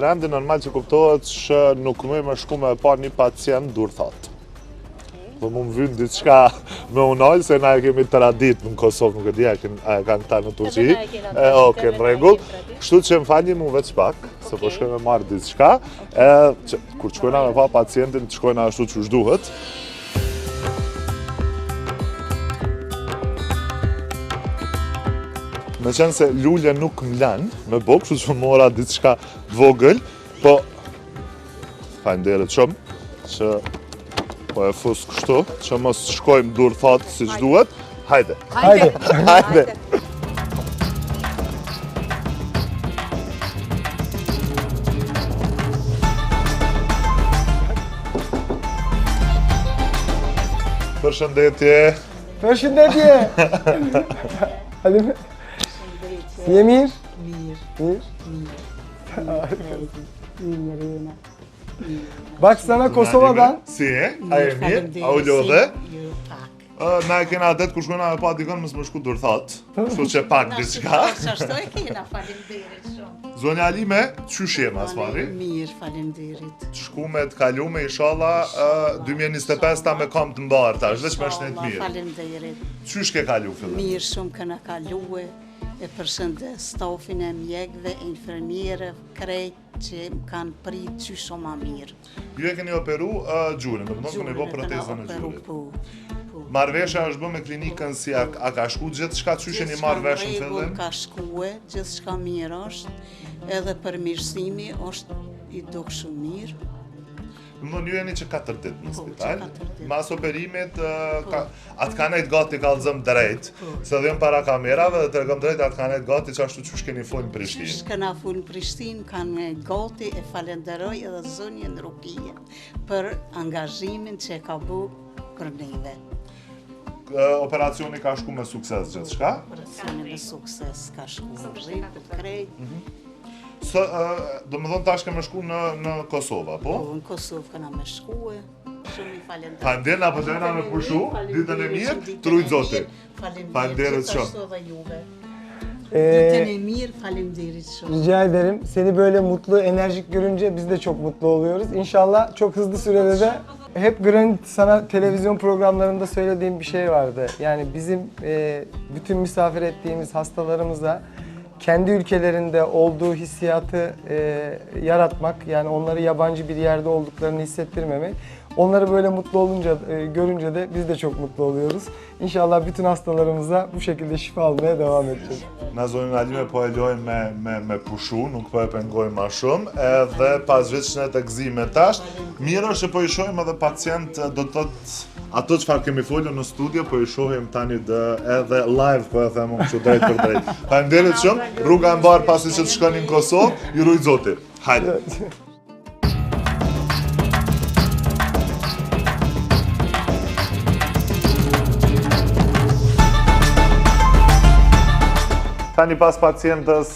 rendi normal që kuptohet që nuk më me shku me pa një pacient durthat. Po më vyn diçka me unal se na e kemi tradit në Kosovë, nuk e di a kanë këta në Turqi. Okej, në rregull. Kështu që më falni mu veç pak, se po shkoj me marrë diçka, kur shkojna me pa pacientin, shkojna ashtu që duhet. Me qenë se lulja nuk m'lan me bok, kështu që mora diçka vogël, po faleminderit shumë që po e fus kështu, që mos shkojmë dur thatë si që duhet. Hajde! Haydi. Hajde! Përshëndetje! Përshëndetje. Hadi mi? Si je mirë? Mirë. Bak sana Kosova'dan Si e? A e mirë? A u lodhe? Na e kena adet kur shkojna me pa dikon mësë më shku dur thatë, kështu që pak diçka. Qashtu e kena, faleminderit shumë. Zonja Alime, qysh je mas pari? Mirë, faleminderit. Shku me të kalume, inshallah, 2025 ta me kam të mbarë tash, veç me shnet mirë. Faleminderit. Qysh ke kalu fillim? Mirë shumë këna kalue, e përshëndes stafin e mjekëve, infermierë, krejt që më kanë prit që shumë ma mirë. Ju e keni operu gjurin, do më thonë keni bo protezën e gjurit. Po. Marrveshja është bë me klinikën si a ka shku gjithë shka qysh e një marrvesh në fillim? Ka shkue, gjithë shka mirë është, edhe përmirësimi është i duk shumë mirë. Më thonë, ju jeni që 4 ditë në Po, spital, që 4 ditë. mas operimit, atë ka nejtë gati kallëzëm drejt, se dhe jëmë para kamerave dhe të regëm drejt, atë ka nejtë gati që ashtu qysh keni full në Prishtinë. Qysh këna full në Prishtinë, kanë gati e falenderoj edhe zonjën Rukije për angazhimin që e ka bu për neve. operacioni ka shku me sukses gjithçka? Operacioni me sukses ka shku rregull krejt. Do më thonë tash kemë shku në Kosovë, po? Po, në Kosovë këna me shkue. Shumë i falenderoj. Falender na po dojna me pushu, ditën e mirë, trujt Zoti. Falenderoj shumë. Gjithashtu dhe juve. Ditën e mirë, faleminderit shumë. Rica ederim. Seni böyle mutlu, enerjik görünce biz de çok mutlu oluyoruz. İnşallah çok hızlı sürede de hep Granit sana televizyon programlarında söylediğim bir şey vardı. Yani bizim bütün misafir ettiğimiz hastalarımıza kendi ülkelerinde olduğu hissiyatı yaratmak, yani onları yabancı bir yerde olduklarını hissettirmemek. Onları böyle mutlu olunca, görünce de biz de çok mutlu oluyoruz. İnşallah bütün hastalarımıza bu şekilde şifa almaya devam edeceğiz. Na zonën Alime po e lojmë me pushu, nuk po e pengojmë ma shumë, edhe pas veçne të gzime tash, mirë është që po i shohim edhe pacient, do të thotë ato çfarë kemi folur në studio, po i shohim tani edhe live, po e them unë kështu drejt për drejt. Faleminderit shumë, rruga e mbar pasi që të shkoni në Kosovë, ju rujt Zoti. Hajde. Tani pas pacientës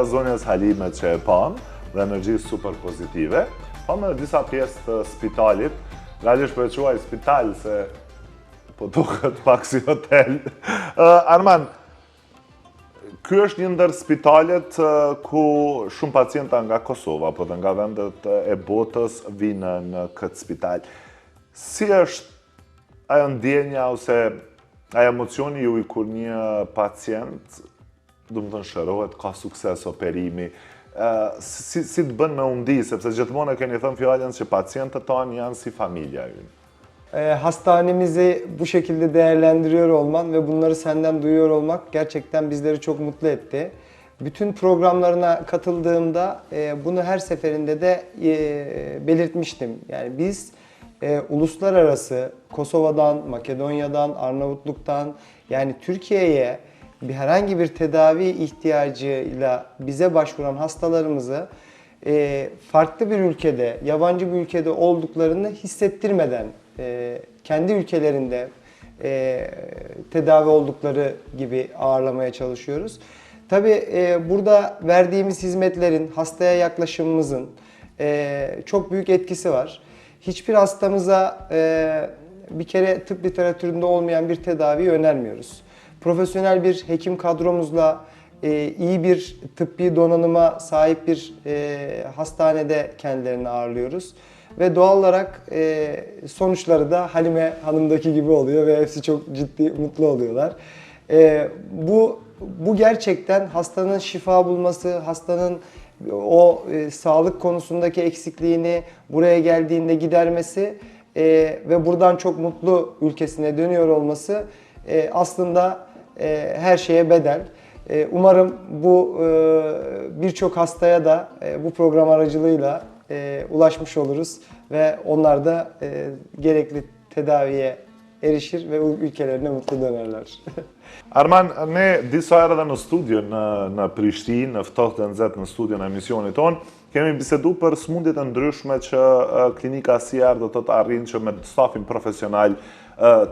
zonjës Halime që e pam, dhe energji super pozitive, pam edhe disa pjesë të spitalit, realisht po e quaj spital se po duket pak si hotel. Arman, ky është një ndër spitalet ku shumë pacienta nga Kosova, po dhe nga vendet e botës vinë në këtë spital. Si është ajo ndjenja ose ajo emocioni ju i kur një pacient do më të shërohet, ka sukses operimi, si të bën me undi, sepse gjithmonë e keni thënë fjallën që pacientët tanë janë si familja ynë. Hastanemizi bu şekilde değerlendiriyor olman ve bunları senden duyuyor olmak gerçekten bizleri çok mutlu etti. Bütün programlarına katıldığımda bunu her seferinde de belirtmiştim. Yani biz uluslararası Kosova'dan, Makedonya'dan, Arnavutluk'tan, yani Türkiye'ye herhangi bir tedavi ihtiyacıyla bize başvuran hastalarımızı farklı bir ülkede, yabancı bir ülkede olduklarını hissettirmeden kendi ülkelerinde tedavi oldukları gibi ağırlamaya çalışıyoruz. Tabii burada verdiğimiz hizmetlerin, hastaya yaklaşımımızın çok büyük etkisi var. Hiçbir hastamıza bir kere tıp literatüründe olmayan bir tedaviyi önermiyoruz. Profesyonel bir hekim kadromuzla iyi bir tıbbi donanıma sahip bir hastanede kendilerini ağırlıyoruz. Ve doğal olarak sonuçları da Halime Hanım'daki gibi oluyor ve hepsi çok ciddi, mutlu oluyorlar. Bu gerçekten hastanın şifa bulması, hastanın o sağlık konusundaki eksikliğini buraya geldiğinde gidermesi ve buradan çok mutlu ülkesine dönüyor olması aslında her şeye bedel. Umarım bu birçok hastaya da bu program aracılığıyla ulaşmış oluruz ve onlar da gerekli tedaviye erişir ve ülkelerine mutlu dönerler. Arman, ne disa herë edhe në studio në Prishtinë, në ftohtë të nxehtë në studion e emisionit tonë, kemi bisedu për smundjet e ndryshme që klinika SIAR do të arrijnë që me stafin profesional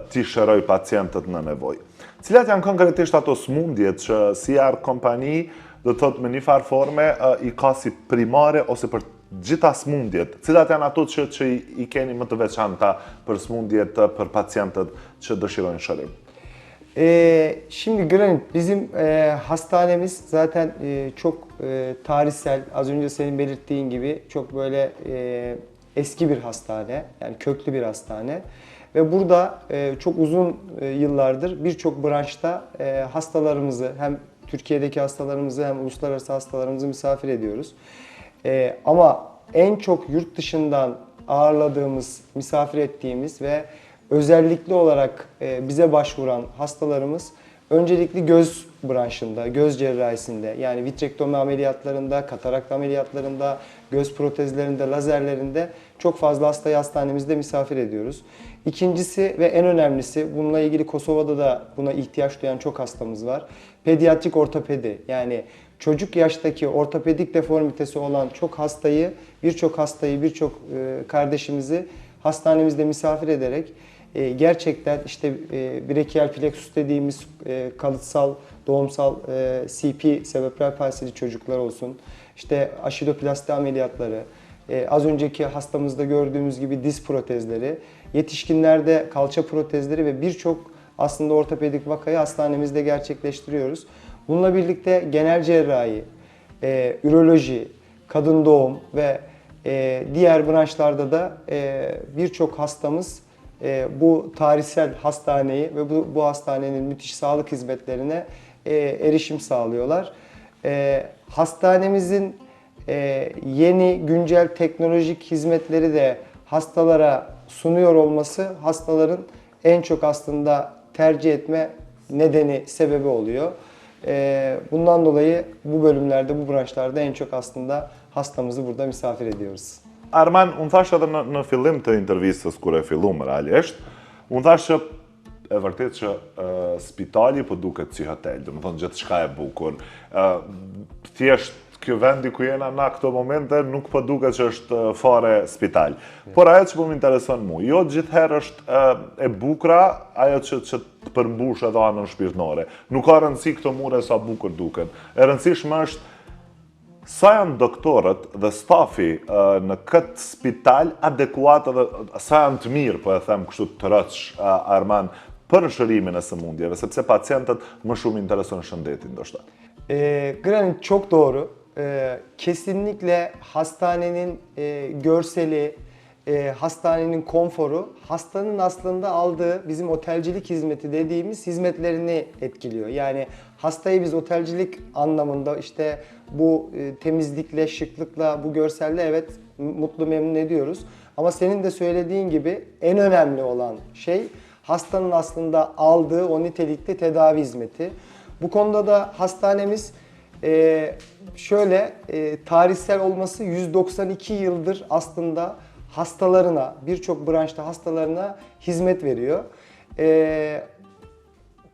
t'i shëroj pacientët në nevojë. Cilat janë konkretisht ato smundjet që SIAR kompani do të thotë me një farë forme i ka si primare ose për gjitha smundjet? Cilat janë ato që i keni më të veçanta për smundjet për pacientët që dëshirojnë shërim? Şimdi Granit, bizim hastanemiz zaten çok tarihsel, az önce senin belirttiğin gibi çok böyle eski bir hastane, yani köklü bir hastane. Ve burada çok uzun yıllardır birçok branşta hastalarımızı, hem Türkiye'deki hastalarımızı hem uluslararası hastalarımızı misafir ediyoruz. Ama en çok yurt dışından ağırladığımız, misafir ettiğimiz ve özellikle olarak bize başvuran hastalarımız öncelikle göz branşında, göz cerrahisinde, yani vitrektomi ameliyatlarında, katarakt ameliyatlarında, göz protezlerinde, lazerlerinde çok fazla hastayı hastanemizde misafir ediyoruz. İkincisi ve en önemlisi, bununla ilgili Kosova'da da buna ihtiyaç duyan çok hastamız var. Pediatrik ortopedi, yani çocuk yaştaki ortopedik deformitesi olan birçok kardeşimizi hastanemizde misafir ederek gerçekten işte brachial plexus dediğimiz kalıtsal, doğumsal CP, serebral palsili çocuklar olsun, işte aşiloplasti ameliyatları, az önceki hastamızda gördüğümüz gibi diz protezleri, yetişkinlerde kalça protezleri ve birçok aslında ortopedik vakayı hastanemizde gerçekleştiriyoruz. Bununla birlikte genel cerrahi, üroloji, kadın doğum ve diğer branşlarda da birçok hastamız bu tarihsel hastaneyi ve bu hastanenin müthiş sağlık hizmetlerine erişim sağlıyorlar. Hastanemizin yeni güncel teknolojik hizmetleri de hastalara sunuyor olması hastaların en çok aslında tercih etme nedeni, sebebi oluyor. Bundan dolayı bu bölümlerde, bu branşlarda en çok aslında hastamızı burada misafir ediyoruz. Arman, unë thash edhe në fillim të intervistës kur e fillum realisht, unë thash që e vërtet që spitali po duket si hotel, do të thonë gjithçka e bukur. Thjesht ky vendi ku jena na këto momente nuk po duket që është fare spital. Por ajo që po më intereson mua, jo gjithherë është e bukura ajo që të përmbush edhe anën shpirtërore. Nuk ka rëndësi këto mure sa bukur duken. E rëndësishme është sa janë doktorët dhe stafi në këtë spital adekuat dhe sa janë të mirë, po e them kështu të rëç, Arman, për shërimin e sëmundjeve, sepse pacientët më shumë intereson shëndetin ndoshta. Granit çok doğru. Kesinlikle hastanenin görseli, hastanenin konforu, hastanın aslında aldığı bizim otelcilik hizmeti dediğimiz hizmetlerini etkiliyor. Yani hastayı biz otelcilik anlamında işte bu temizlikle, şıklıkla, bu görselle evet mutlu memnun ediyoruz. Ama senin de söylediğin gibi en önemli olan şey hastanın aslında aldığı o nitelikli tedavi hizmeti. Bu konuda da hastanemiz şöyle tarihsel olması 192 yıldır aslında hastalarına, birçok branşta hastalarına hizmet veriyor.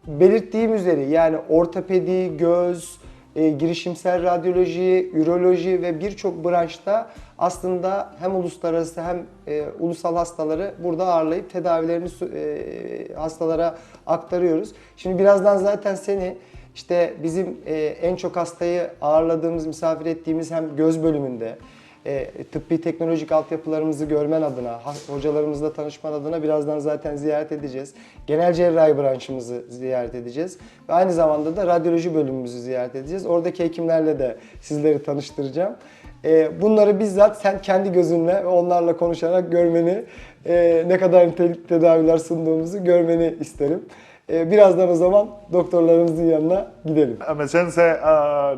Belirttiğim üzere yani ortopedi, göz, girişimsel radyoloji, üroloji ve birçok branşta aslında hem uluslararası hem ulusal hastaları burada ağırlayıp tedavilerini hastalara aktarıyoruz. Şimdi birazdan zaten seni işte bizim en çok hastayı ağırladığımız, misafir ettiğimiz hem göz bölümünde, tıbbi teknolojik altyapılarımızı görmen adına, hocalarımızla tanışman adına birazdan zaten ziyaret edeceğiz. Genel cerrahi branşımızı ziyaret edeceğiz. Ve aynı zamanda da radyoloji bölümümüzü ziyaret edeceğiz. Oradaki hekimlerle de sizleri tanıştıracağım. Bunları bizzat sen kendi gözünle ve onlarla konuşarak görmeni, ne kadar nitelikli tedaviler sunduğumuzu görmeni isterim. Birazdan o zaman doktorlarımızın yanına gidelim. Me qenë se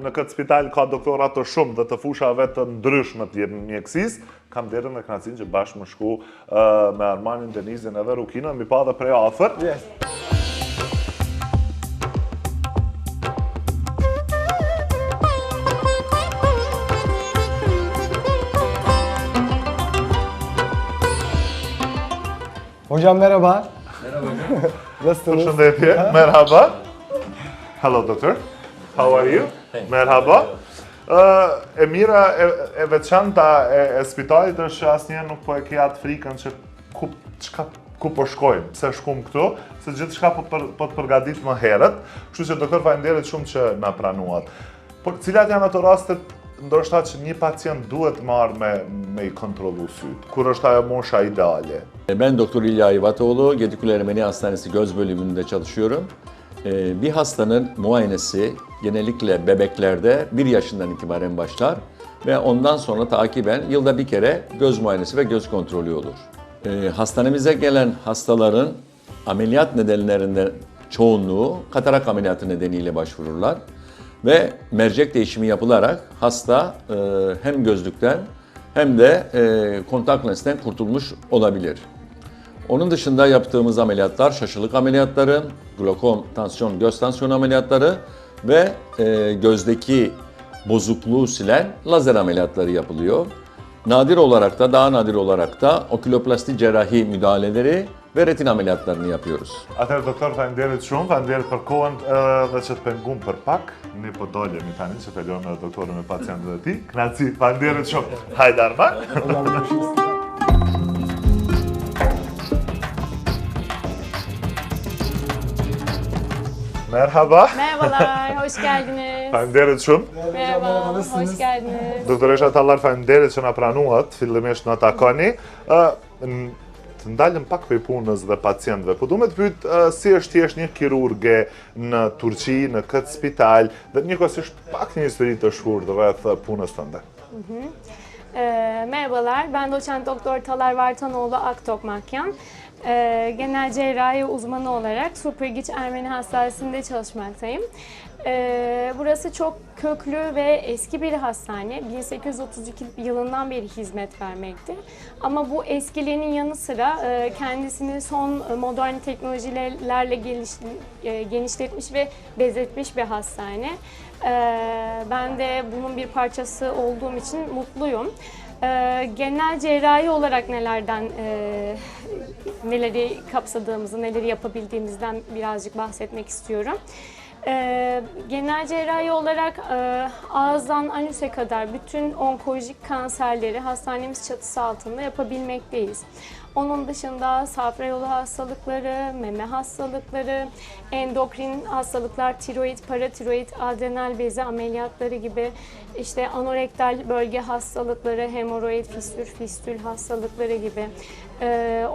në këtë spital ka doktorat të shumë dhe të fushave të ndryshme të mjekësisë, kam derën dhe kënaqësinë që bashkë më shku me Armanin, Denizin edhe Rukinën, mi pa dhe prej afër. Yes. Hocam merhaba. Merhaba hocam. Nasılsınız? Përshëndetje, merhaba. Hello doctor, how are you? Merhaba. E mira e veçanta e spitalit është që asnjëherë nuk po e ke atë frikën që ku po shkojmë, pse shkojmë këtu, se gjithçka po të përgatit më herët. Kështu që doktor, faleminderit shumë që na pranuat. Por cilat janë ato rastet ndoshta që një pacient duhet marrë me I kontrollu syt, kur është ajo mosha ideale? Ben Doktor İlya Ayvatoğlu, Gedikül Ermeni Hastanesi Göz Bölümünde çalışıyorum. Bir hastanın muayenesi genellikle bebeklerde 1 yaşından itibaren başlar ve ondan sonra takiben yılda bir kere göz muayenesi ve göz kontrolü olur. Hastanemize gelen hastaların ameliyat nedenlerinden çoğunluğu katarak ameliyatı nedeniyle başvururlar ve mercek değişimi yapılarak hasta hem gözlükten hem de kontak lensten kurtulmuş olabilir. Onun dışında yaptığımız ameliyatlar şaşılık ameliyatları, glokom, tansiyon, göz tansiyonu ameliyatları ve gözdeki bozukluğu silen lazer ameliyatları yapılıyor. Nadir olarak da, daha nadir olarak da oküloplasti cerrahi müdahaleleri ve retina ameliyatlarını yapıyoruz. Atëherë doktor, faleminderit shumë, faleminderit për kohën dhe që të pengum për pak. Ne po dolemi tani që të lëmë doktorin me pacientët e tij. Kënaqësi, faleminderit shumë. Hajde Arman. Merhaba. Merhabalar, hoş geldiniz. Faleminderit shumë. Merhaba, hoş geldiniz. Doktoresha Tallar, faleminderit që na pranuat, fillimisht na takoni. Të ndalëm pak për punës dhe pacientëve, po du me të pyet si është thjesht një kirurge në Turqi, në këtë spital, dhe njëkohësisht pak një histori të shkurt rreth punës tënde. Merhabalar, ben doçent doktor Talar Vartanoğlu Aktokmakyan. Genel cerrahi uzmanı olarak Supurgiç Ermeni Hastanesi'nde çalışmaktayım. Burası çok köklü ve eski bir hastane. 1832 yılından beri hizmet vermekte. Ama bu eskiliğinin yanı sıra kendisini son modern teknolojilerle genişletmiş ve benzetmiş bir hastane. Ben de bunun bir parçası olduğum için mutluyum. Genel cerrahi olarak neleri kapsadığımızı, neleri yapabildiğimizden birazcık bahsetmek istiyorum. Genel cerrahi olarak ağızdan anüse kadar bütün onkolojik kanserleri hastanemiz çatısı altında yapabilmekteyiz. Onun dışında safra yolu hastalıkları, meme hastalıkları, endokrin hastalıklar, tiroid, paratiroid, adrenal bezi ameliyatları gibi işte anorektal bölge hastalıkları, hemoroid, fistül hastalıkları gibi,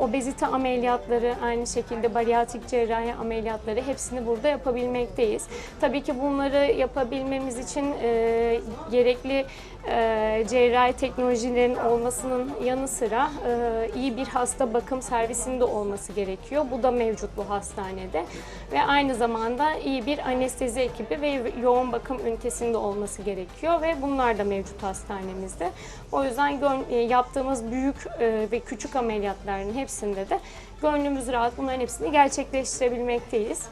obezite ameliyatları, aynı şekilde bariyatrik cerrahi ameliyatları hepsini burada yapabilmekteyiz. Tabii ki bunları yapabilmemiz için gerekli cerrahi teknolojilerin olmasının yanı sıra iyi bir hasta bakım servisinde olması gerekiyor. Bu da mevcut bu hastanede. Ve aynı zamanda iyi bir anestezi ekibi ve yoğun bakım ünitesinde olması gerekiyor ve bunlar da mevcut hastanemizde. O yüzden yaptığımız büyük ve küçük ameliyatların hepsinde de gönlümüz rahat bunların hepsini gerçekleştirebilmekteyiz.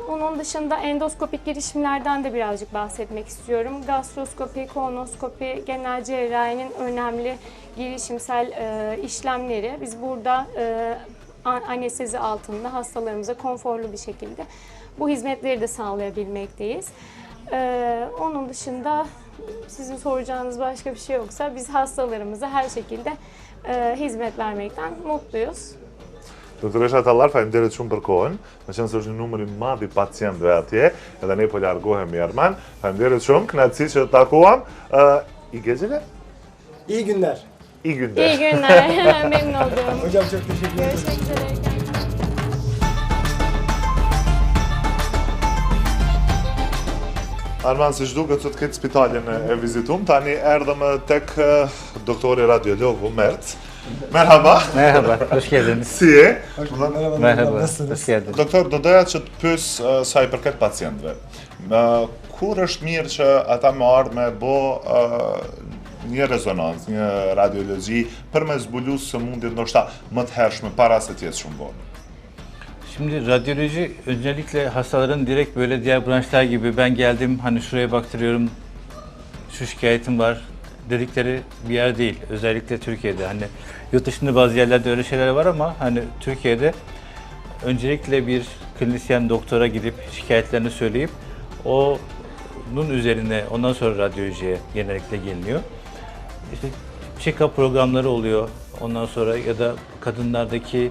Onun dışında endoskopik girişimlerden de birazcık bahsetmek istiyorum. Gastroskopi, kolonoskopi, genel cerrahinin önemli girişimsel işlemleri. Biz burada anestezi altında hastalarımıza konforlu bir şekilde bu hizmetleri de sağlayabilmekteyiz. Onun dışında sizin soracağınız başka bir şey yoksa biz hastalarımıza her şekilde hizmet vermekten mutluyuz. Doktoresha Tallar, faleminderit shumë për kohën. Me qenë se është një numër i madh i pacientëve atje, edhe ne po largohemi Erman. Faleminderit shumë, kënaqësi që të takuam. İyi geceler. İyi günler. İyi günler. İyi günler. Memnun oldum. Hocam çok teşekkür ederim. Görüşmek üzere. Arman, si shduket që të këtë spitalin e vizitum, tani erdhëm tek doktori radiologu Mert. Merhaba. Merhaba, hoş geldiniz. Si e? Merhaba, hoş geldiniz. Doktor, do doja që të pyes sa i përket pacientëve. Kur është mirë që ata më ardhë me bo një rezonancë, një radiologji për me zbulu sëmundjet ndoshta më të hershme para se të jetë shumë vonë? Şimdi radyoloji öncelikle hastaların direkt böyle diğer branşlar gibi ben geldim hani şuraya baktırıyorum, şu şikayetim var dedikleri bir yer değil. Özellikle Türkiye'de hani yurt dışında bazı yerlerde öyle şeyler var ama hani Türkiye'de öncelikle bir klinisyen doktora gidip şikayetlerini söyleyip onun üzerine ondan sonra radyolojiye genellikle geliniyor. İşte check-up programları oluyor ondan sonra ya da kadınlardaki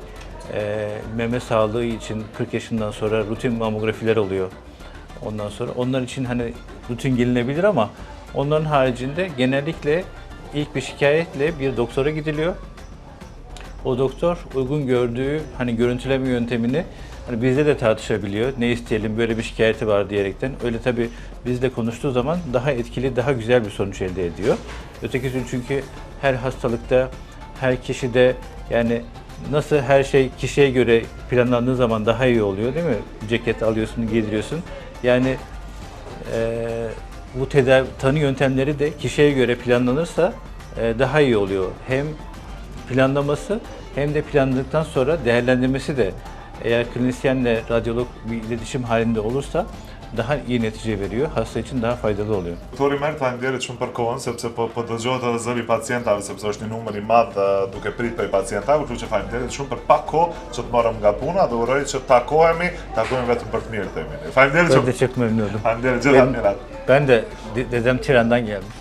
meme sağlığı için 40 yaşından sonra rutin mamografiler oluyor. Ondan sonra onlar için hani rutin gelinebilir ama onların haricinde genellikle ilk bir şikayetle bir doktora gidiliyor. O doktor uygun gördüğü hani görüntüleme yöntemini hani bizde de tartışabiliyor. Ne isteyelim böyle bir şikayeti var diyerekten. Öyle tabii bizle konuştuğu zaman daha etkili, daha güzel bir sonuç elde ediyor. Ötekisi çünkü her hastalıkta, her kişide yani nasıl her şey kişiye göre planlandığı zaman daha iyi oluyor değil mi? Ceket alıyorsun, giydiriyorsun. Yani bu tanı yöntemleri de kişiye göre planlanırsa daha iyi oluyor. Hem planlaması hem de planladıktan sonra değerlendirmesi de eğer klinisyenle radyolog bir iletişim halinde olursa daha iyi netice veriyor. Hasta için daha faydalı oluyor. Doktori Mert, faleminderit shumë për kohën, sepse po dëgjohet edhe zëri pacientave, sepse është një numër i madh duke prit për pacientave, kështu që faleminderit shumë për pak kohë që të morëm nga puna dhe uroj që takohemi vetëm për të mirë të emini. Faleminderit shumë. Ben de çok memnun oldum. Faleminderit, gjithë admirat. Ben de dedem Tiran'dan geldim.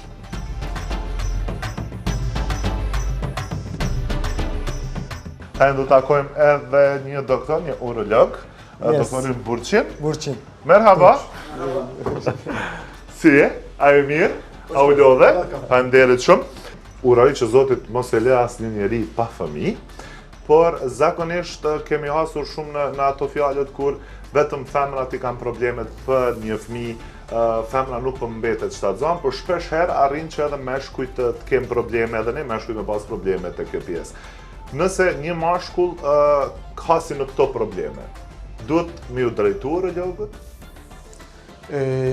Tani do të takojmë edhe një doktor, një urolog. do thonim Burçin. Burçin. Merhaba. Si e? A e mirë? A u lodhe? Faleminderit shumë. Uroj që Zotit mos e le asnjë njeri pa fëmijë, por zakonisht kemi hasur shumë në ato fjalët kur vetëm femrat i kanë problemet për një fëmijë, femra nuk përmbetet shtatzon, por shpesh herë arrin që edhe meshkujt të kenë probleme, edhe ne meshkujt me pas probleme të kjo pjesë. Nëse një mashkull hasi në këto probleme, duhet mi u drejtu radiologët?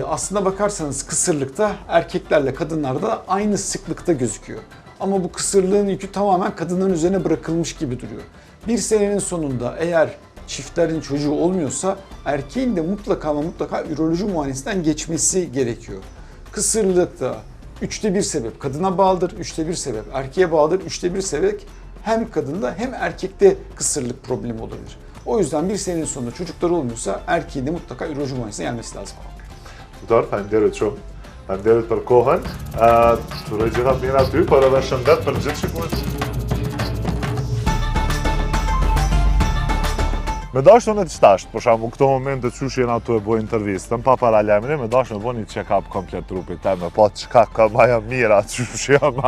Aslına bakarsanız kısırlıkta erkeklerle kadınlarda aynı sıklıkta gözüküyor. Ama bu kısırlığın yükü tamamen kadınların üzerine bırakılmış gibi duruyor. Bir senenin sonunda eğer çiftlerin çocuğu olmuyorsa erkeğin de mutlaka ama mutlaka üroloji muayenesinden geçmesi gerekiyor. Kısırlıkta 1/3 sebep kadına bağlıdır, 1/3 sebep erkeğe bağlıdır, 1/3 sebep hem kadında hem erkekte kısırlık problemi olabilir. O yüzden bir senenin sonunda çocuklar olmuyorsa erkeğin de mutlaka üroloji muayenesine gelmesi lazım. Doktor, faleminderit shumë. Faleminderit për kohën. Turoj gjitha të mira ty, por edhe shëndet për gjithë shikues. Me dashur në të shtasht, për shembull, këto momente çush jena tu e bëj intervistën, pa para lajmëri, me dashur me bëni check-up komplet trupit tem, me pa çka ka maja mira çush jam.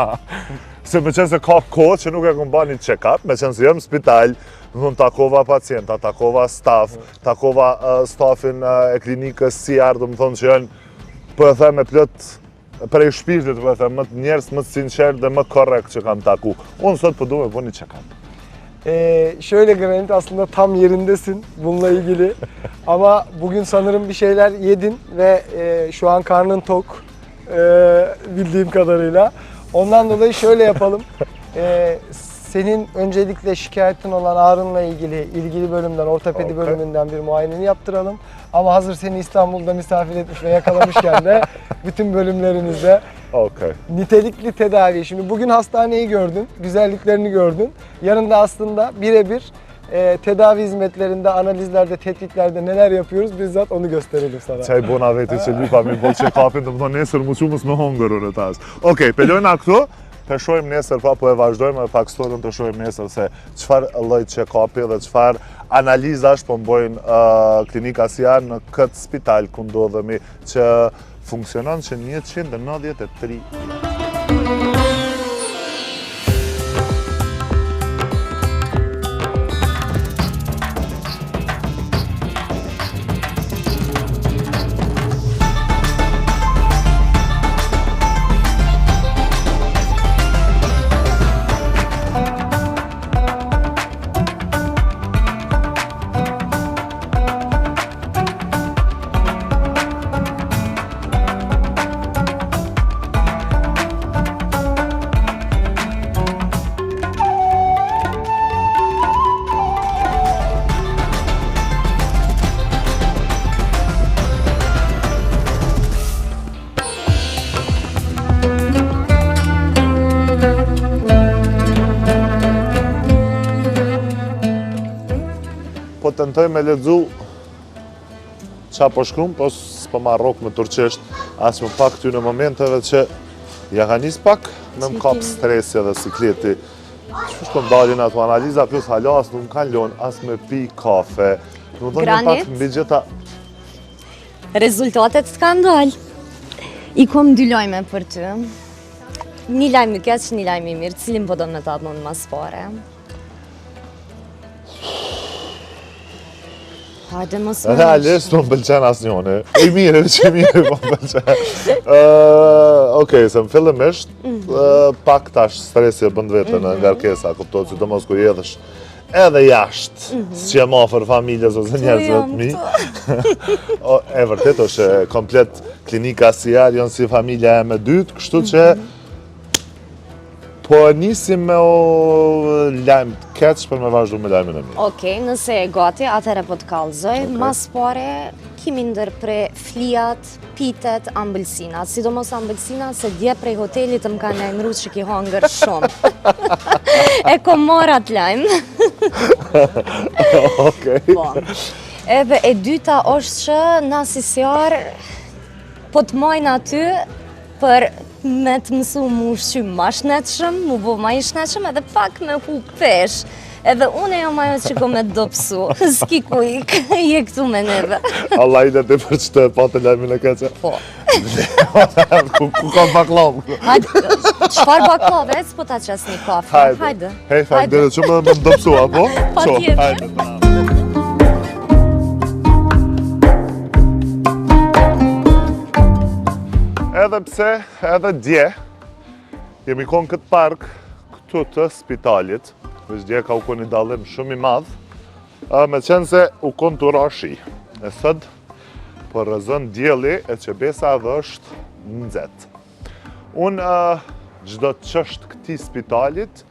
Se me qenë se ka kohë që nuk e kom bani check-up, me qenë se jam në spital, më takova pacienta, takova staf, takova stafin e klinikës si ardhë, më thonë që janë, për e them me plot prej shpirtit, për e them, më të njerës, më të sinqert dhe më korrekt që kam taku. Unë sot përdu me bëni check-up. Şöyle Granit, aslında tam yerindesin bununla ilgili. Ama bugün sanırım bir şeyler yedin ve şu an karnın tok bildiğim kadarıyla. Ondan dolayı şöyle yapalım. Senin öncelikle şikayetin olan ağrınla ilgili bölümden, ortopedi bölümünden bir muayeneni yaptıralım. Ama hazır seni İstanbul'da misafir etmiş ve yakalamışken de bütün bölümlerimizde nitelikli tedavi. Şimdi bugün hastaneyi gördün, güzelliklerini gördün. Yanında aslında birebir tedavi hizmetlerinde, analizlerde, tetkiklerde neler yapıyoruz bizzat onu gösterelim sana. Qaj bona veti që lypa mi bol check-upin, të më thonë nesër mu qumës me hongër unë tas. Okej, pelojna këtu, të shojmë nesër, pra po e vazhdojmë me pak storën të shojmë nesër se qëfar lloj check-upi dhe qëfar analizash po mbojnë klinika Siar në këtë spital ku ndodhemi që funksionon që 193 po tentoj me lexu qa po shkrum, po s'po ma rrok me turqisht, as më pak ty në momenteve që ja ka nis pak me më kap stresi dhe sikleti. Që shko ndalin ato analiza, plus hala as nuk kanë lon, as me pi kafe. Nuk do një pak mbi gjitha. Rezultatet s'kan dal. I kom 2 lajme për ty. Një lajm i keq, një lajm i mirë. Cilin po do me ta thonë mas pare? Hajde mos më. Realisht më pëlqen asnjëri. I mirë, që mirë më pëlqen. Okej, se më fillimisht pak tash stresi e bën vetën në ngarkesa, kuptohet sidomos kur jedhësh edhe jashtë, si jam afër familjes ose njerëzve të mi. E vërtet është komplet klinika Siar janë si familja e me dytë, kështu që po nisim me lajm të keq për me vazhdu me lajmin e mirë. Okej, nëse e gati, atëherë po të kallëzoj. Mas pare, kimi ndërpre flijat, pitet, ambëlsinat. Sidomos ambëlsinat, se dje prej hotelit më kanë lajmëru që ki hongër shumë. E kom marrë atë lajm. Okej. Edhe e dyta është që na si Siar po të majnë aty për me të mësu mu ushqym ma shnetshëm, mu bo ma i shnetshëm edhe pak me hu pesh. Edhe unë jam ajo që ko me dopsu. S'ki ku ik, je këtu me neve. Allah i dhe të për që të patë lajmin e keqe. Po. Ku ka baklav? Hajde, qëfar baklav, e s'po ta qas një kafe. Hajde. Hej, fajnderit shumë me dopsu, apo? Pa tjetër. Edhe pse, edhe dje, jemi konë këtë park, këtu të spitalit, veç dje ka u konë një dalim shumë i madh, me qenë se u konë të rashi. E sëd, për rëzën djeli e që besa edhe është nëzet. Unë gjdo të qështë këti spitalit,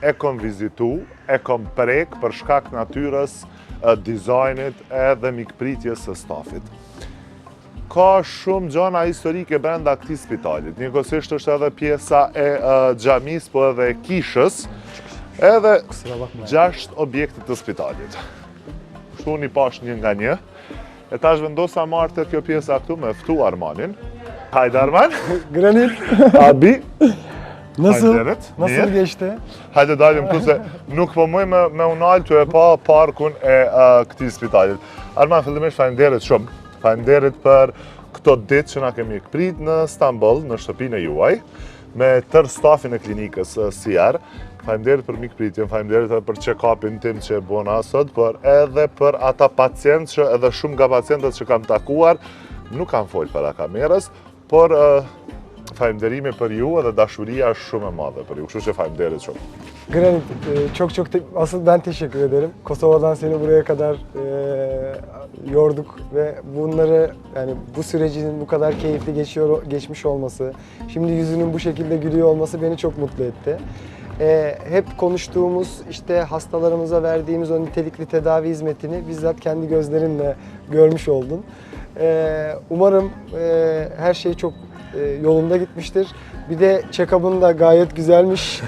e kom vizitu, e kom prek për shkak natyrës, dizajnit edhe mikpritjes së stafit. Ka shumë gjana historike brenda këtij spitalit. Njëkohësisht është edhe pjesa e xhamis, po edhe e kishës, edhe 6 objekte të spitalit. Kështu unë i pash një nga një. E tash vendosa marrë të kjo pjesa këtu me ftu Armanin. Hajde Arman. Granit. Abi. Nasıl geçti? Hajde dalim këtu se nuk po muj me unal të e pa parkun e këtij spitalit. Arman, fillimisht faleminderit shumë. Faleminderit për këto ditë që na kemi prit në Stamboll, në shtëpinë e juaj, me tërë stafin e klinikës SIAR. Faleminderit për mikpritjen, faleminderit edhe për check-upin tim që e bona sot, por edhe për ata pacientë që edhe shumë nga pacientët që kam takuar nuk kanë folë para kamerës, por faleminderimi për ju edhe dashuria është shumë e madhe për ju, kështu që faleminderit shumë. Granit, asıl ben teşekkür ederim. Kosova'dan seni buraya kadar yorduk ve bunları, yani bu sürecinin bu kadar keyifli geçmiş olması, şimdi yüzünün bu şekilde gülüyor olması beni çok mutlu etti. Hep konuştuğumuz, işte hastalarımıza verdiğimiz o nitelikli tedavi hizmetini bizzat kendi gözlerinle görmüş oldun. Umarım her şey çok yolunda gitmiştir. Bir de check-up'ın da gayet güzelmiş.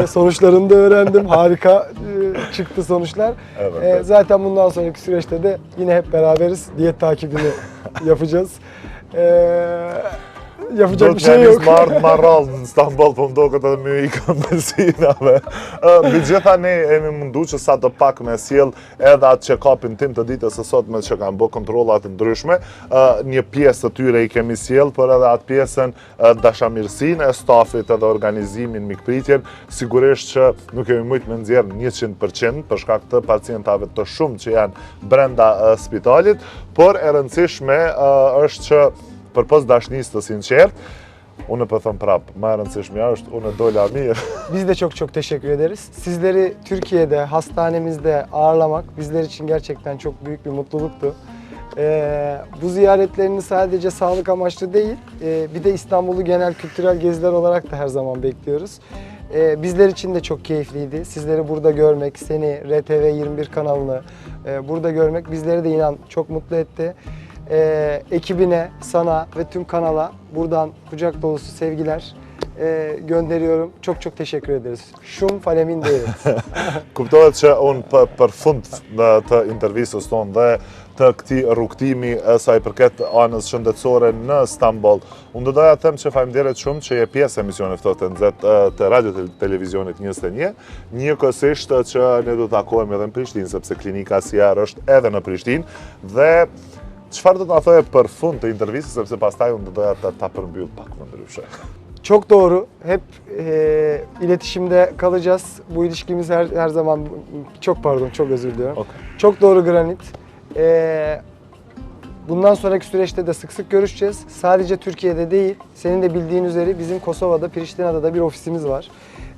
Sonuçlarını da öğrendim. Harika çıktı sonuçlar. Evet. Zaten bundan sonraki süreçte de yine hep beraberiz. Diyet takibini yapacağız. Yapacak bir şey yok. Do të jemi marrall në Stamboll, po mdoket edhe me ikën benzinave. Megjithatë ne jemi mundu që sa të pak me sjell edhe atë check-upin tim të ditës së sotme që kanë bë kontrolla të ndryshme. Një pjesë të tyre i kemi sjell, por edhe atë pjesën dashamirësinë e stafit edhe organizimin mikpritjen, sigurisht që nuk kemi mujt me nxjerr 100% për shkak të pacientave të shumë që janë brenda spitalit, por e rëndësishme është që përpos dashnisë të sinqert, unë po them prap, më e rëndësishmja është unë dola mirë. Biz de çok teşekkür ederiz. Sizleri Türkiye'de, hastanemizde ağırlamak bizler için gerçekten çok büyük bir mutluluktu. Bu ziyaretleriniz sadece sağlık amaçlı değil, bir de İstanbul'u genel kültürel geziler olarak da her zaman bekliyoruz. Bizler için de çok keyifliydi. Sizleri burada görmek, seni, RTV21 kanalını burada görmek bizleri de inan çok mutlu etti. Ekibine, sana ve tüm kanala buradan kucak dolusu sevgiler gönderiyorum. Çok teşekkür ederiz. Shumë faleminderit. Kuptohet që unë për fund të intervistës tonë dhe të këtij rrugtimi sa i përket anës shëndetësore në Stamboll, unë do doja të them që faleminderit shumë që je pjesë e emisionit Ftohtë e Nxehtë të radio televizionit 21, njëkohësisht që ne do të takohemi edhe në Prishtinë, sepse klinika SIAR është edhe në Prishtinë dhe çfarë do të na thoje për fund të intervistës, sepse pastaj unë do doja ta përmbyll pak më ndryshe. Çok doğru. Hep iletişimde kalacağız. Bu ilişkimiz her zaman çok özür diliyorum. Okay. Çok doğru Granit. Bundan sonraki süreçte de sık sık görüşeceğiz. Sadece Türkiye'de değil, senin de bildiğin üzere bizim Kosova'da, Priştina'da da bir ofisimiz var.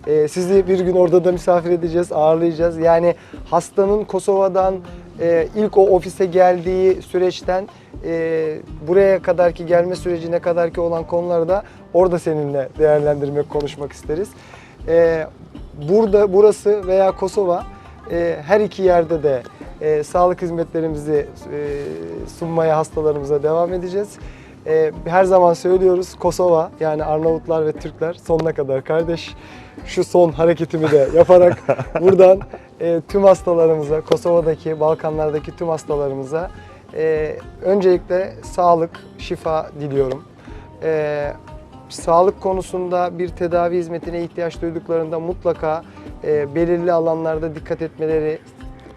Sizi bir gün orada da misafir edeceğiz, ağırlayacağız. Yani hastanın Kosova'dan ilk o ofise geldiği süreçten buraya kadarki gelme sürecine kadarki olan konuları da orada seninle değerlendirmek, konuşmak isteriz. Burası veya Kosova her iki yerde de sağlık hizmetlerimizi sunmaya hastalarımıza devam edeceğiz. Her zaman söylüyoruz, Kosova yani Arnavutlar ve Türkler sonuna kadar kardeş. Şu son hareketimi de yaparak buradan tüm hastalarımıza, Kosova'daki, Balkanlardaki tüm hastalarımıza öncelikle sağlık, şifa diliyorum. sağlık konusunda bir tedavi hizmetine ihtiyaç duyduklarında mutlaka belirli alanlarda dikkat etmeleri,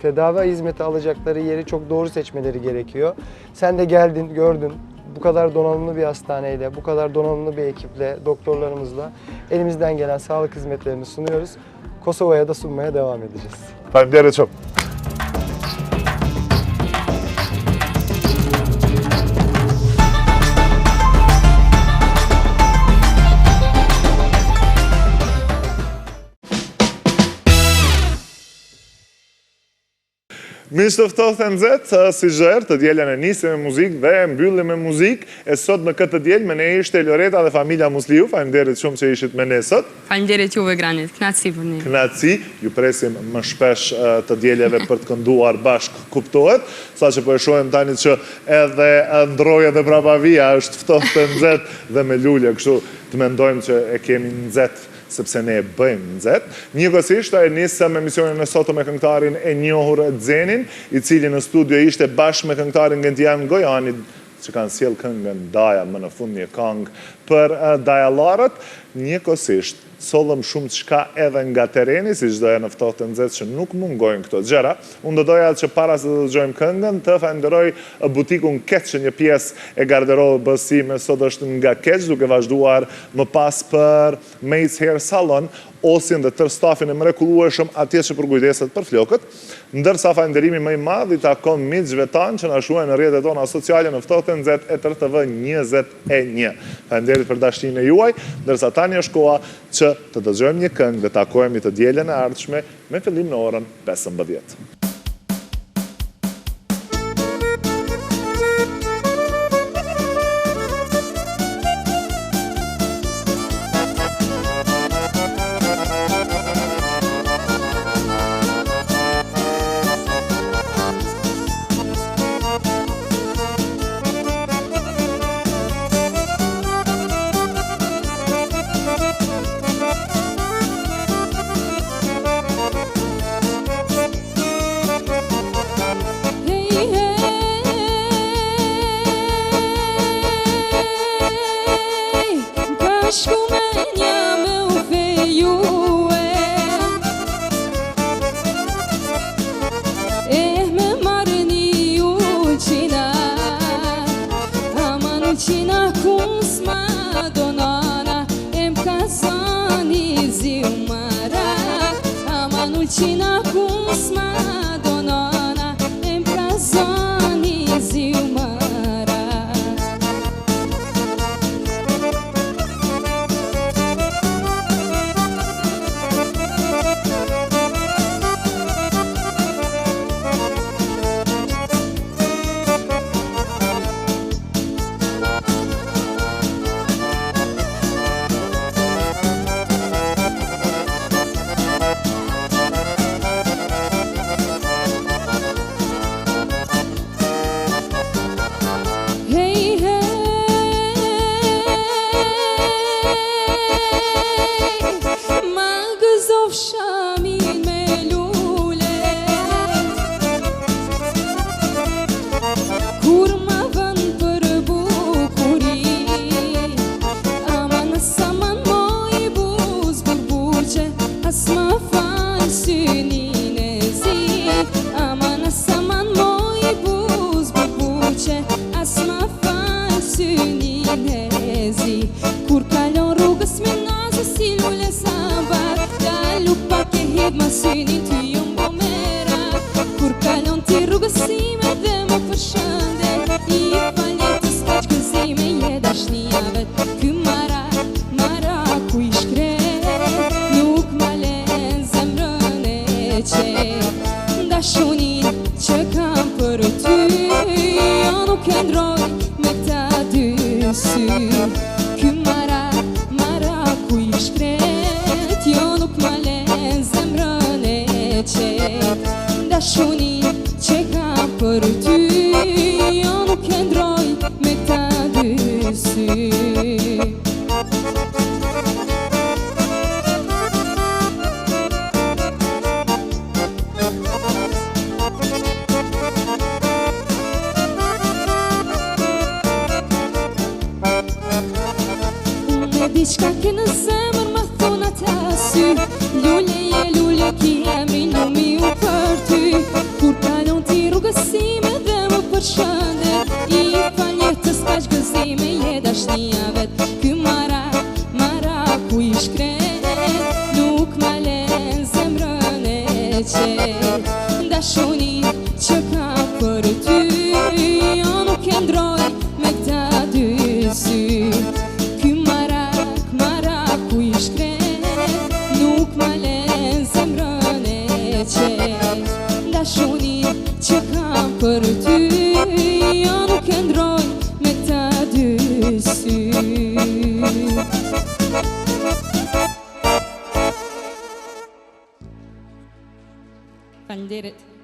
tedavi hizmeti alacakları yeri çok doğru seçmeleri gerekiyor. Sen de geldin, gördün. Bu kadar donanımlı bir hastaneyle, bu kadar donanımlı bir ekiple, doktorlarımızla elimizden gelen sağlık hizmetlerini sunuyoruz. Kosova'ya da sunmaya devam edeceğiz. Faleminderit shumë. Miq të ftohtë nxehtë, si çdo të dielën e nisim me muzikë dhe e mbyllim me muzikë. E sot në këtë diel me ne ishte Loreta dhe familja Musliu. Faleminderit shumë që ishit me ne sot. Faleminderit juve Granit, kënaqësi për ne. Kënaqësi, ju presim më shpesh të dieleve për të kënduar bashk, kuptohet. Saqë po e shohim tani që edhe ndroja dhe brabavia është ftohtë të nxehtë dhe me lule, kështu të mendojmë që e kemi nxehtë sepse ne e bëjmë nxehtë. Njëkohësisht e nisëm emisionin e sotëm me këngëtarin e njohur Xenin, i cili në studio ishte bashkë me këngëtarin Gentian Gojani, që kanë sjell këngën Daja më në fund një këngë për dajallarët. Njëkohësisht sollëm shumë çka edhe nga tereni, si çdo herë në ftohtë të nxehtë që nuk mungojnë këto gjëra. Unë do doja që para se të dëgjojmë këngën të falenderoj butikun Keç, një pjesë e garderobës sime sot është nga Keç, duke vazhduar më pas për Mace Hair Salon, Osin dhe tërë stafin e mrekullueshëm atje që përkujdeset për flokët. Ndërsa falenderimi më i madh i takon miqve tanë që na shohin në rrjetet tona sociale në ftohtë të nxehtë e Tër TV 21. Falenderit për dashurinë juaj, ndërsa tani është koha që të dëgjojmë një këngë dhe takohemi të dielën e ardhshme me fillim në orën 15. diçka ke në zemër më thonë atë sy. Lule ki emrin lumi u për ty. Kur kalon ti rrugësime dhe më përshëndet, I fal jetës kaq gëzime je dashnia vet. Ky maraku I shkret, nuk ma len zemrën e qet. Dashunin që kam për ty, jo nuk e ndroj me këta dy sy. Ky maraku I shkret, nuk ma len zemrën e qet. Dashunin që kam për ty, jo nuk e ndroj me këta dy sy. Faleminderit.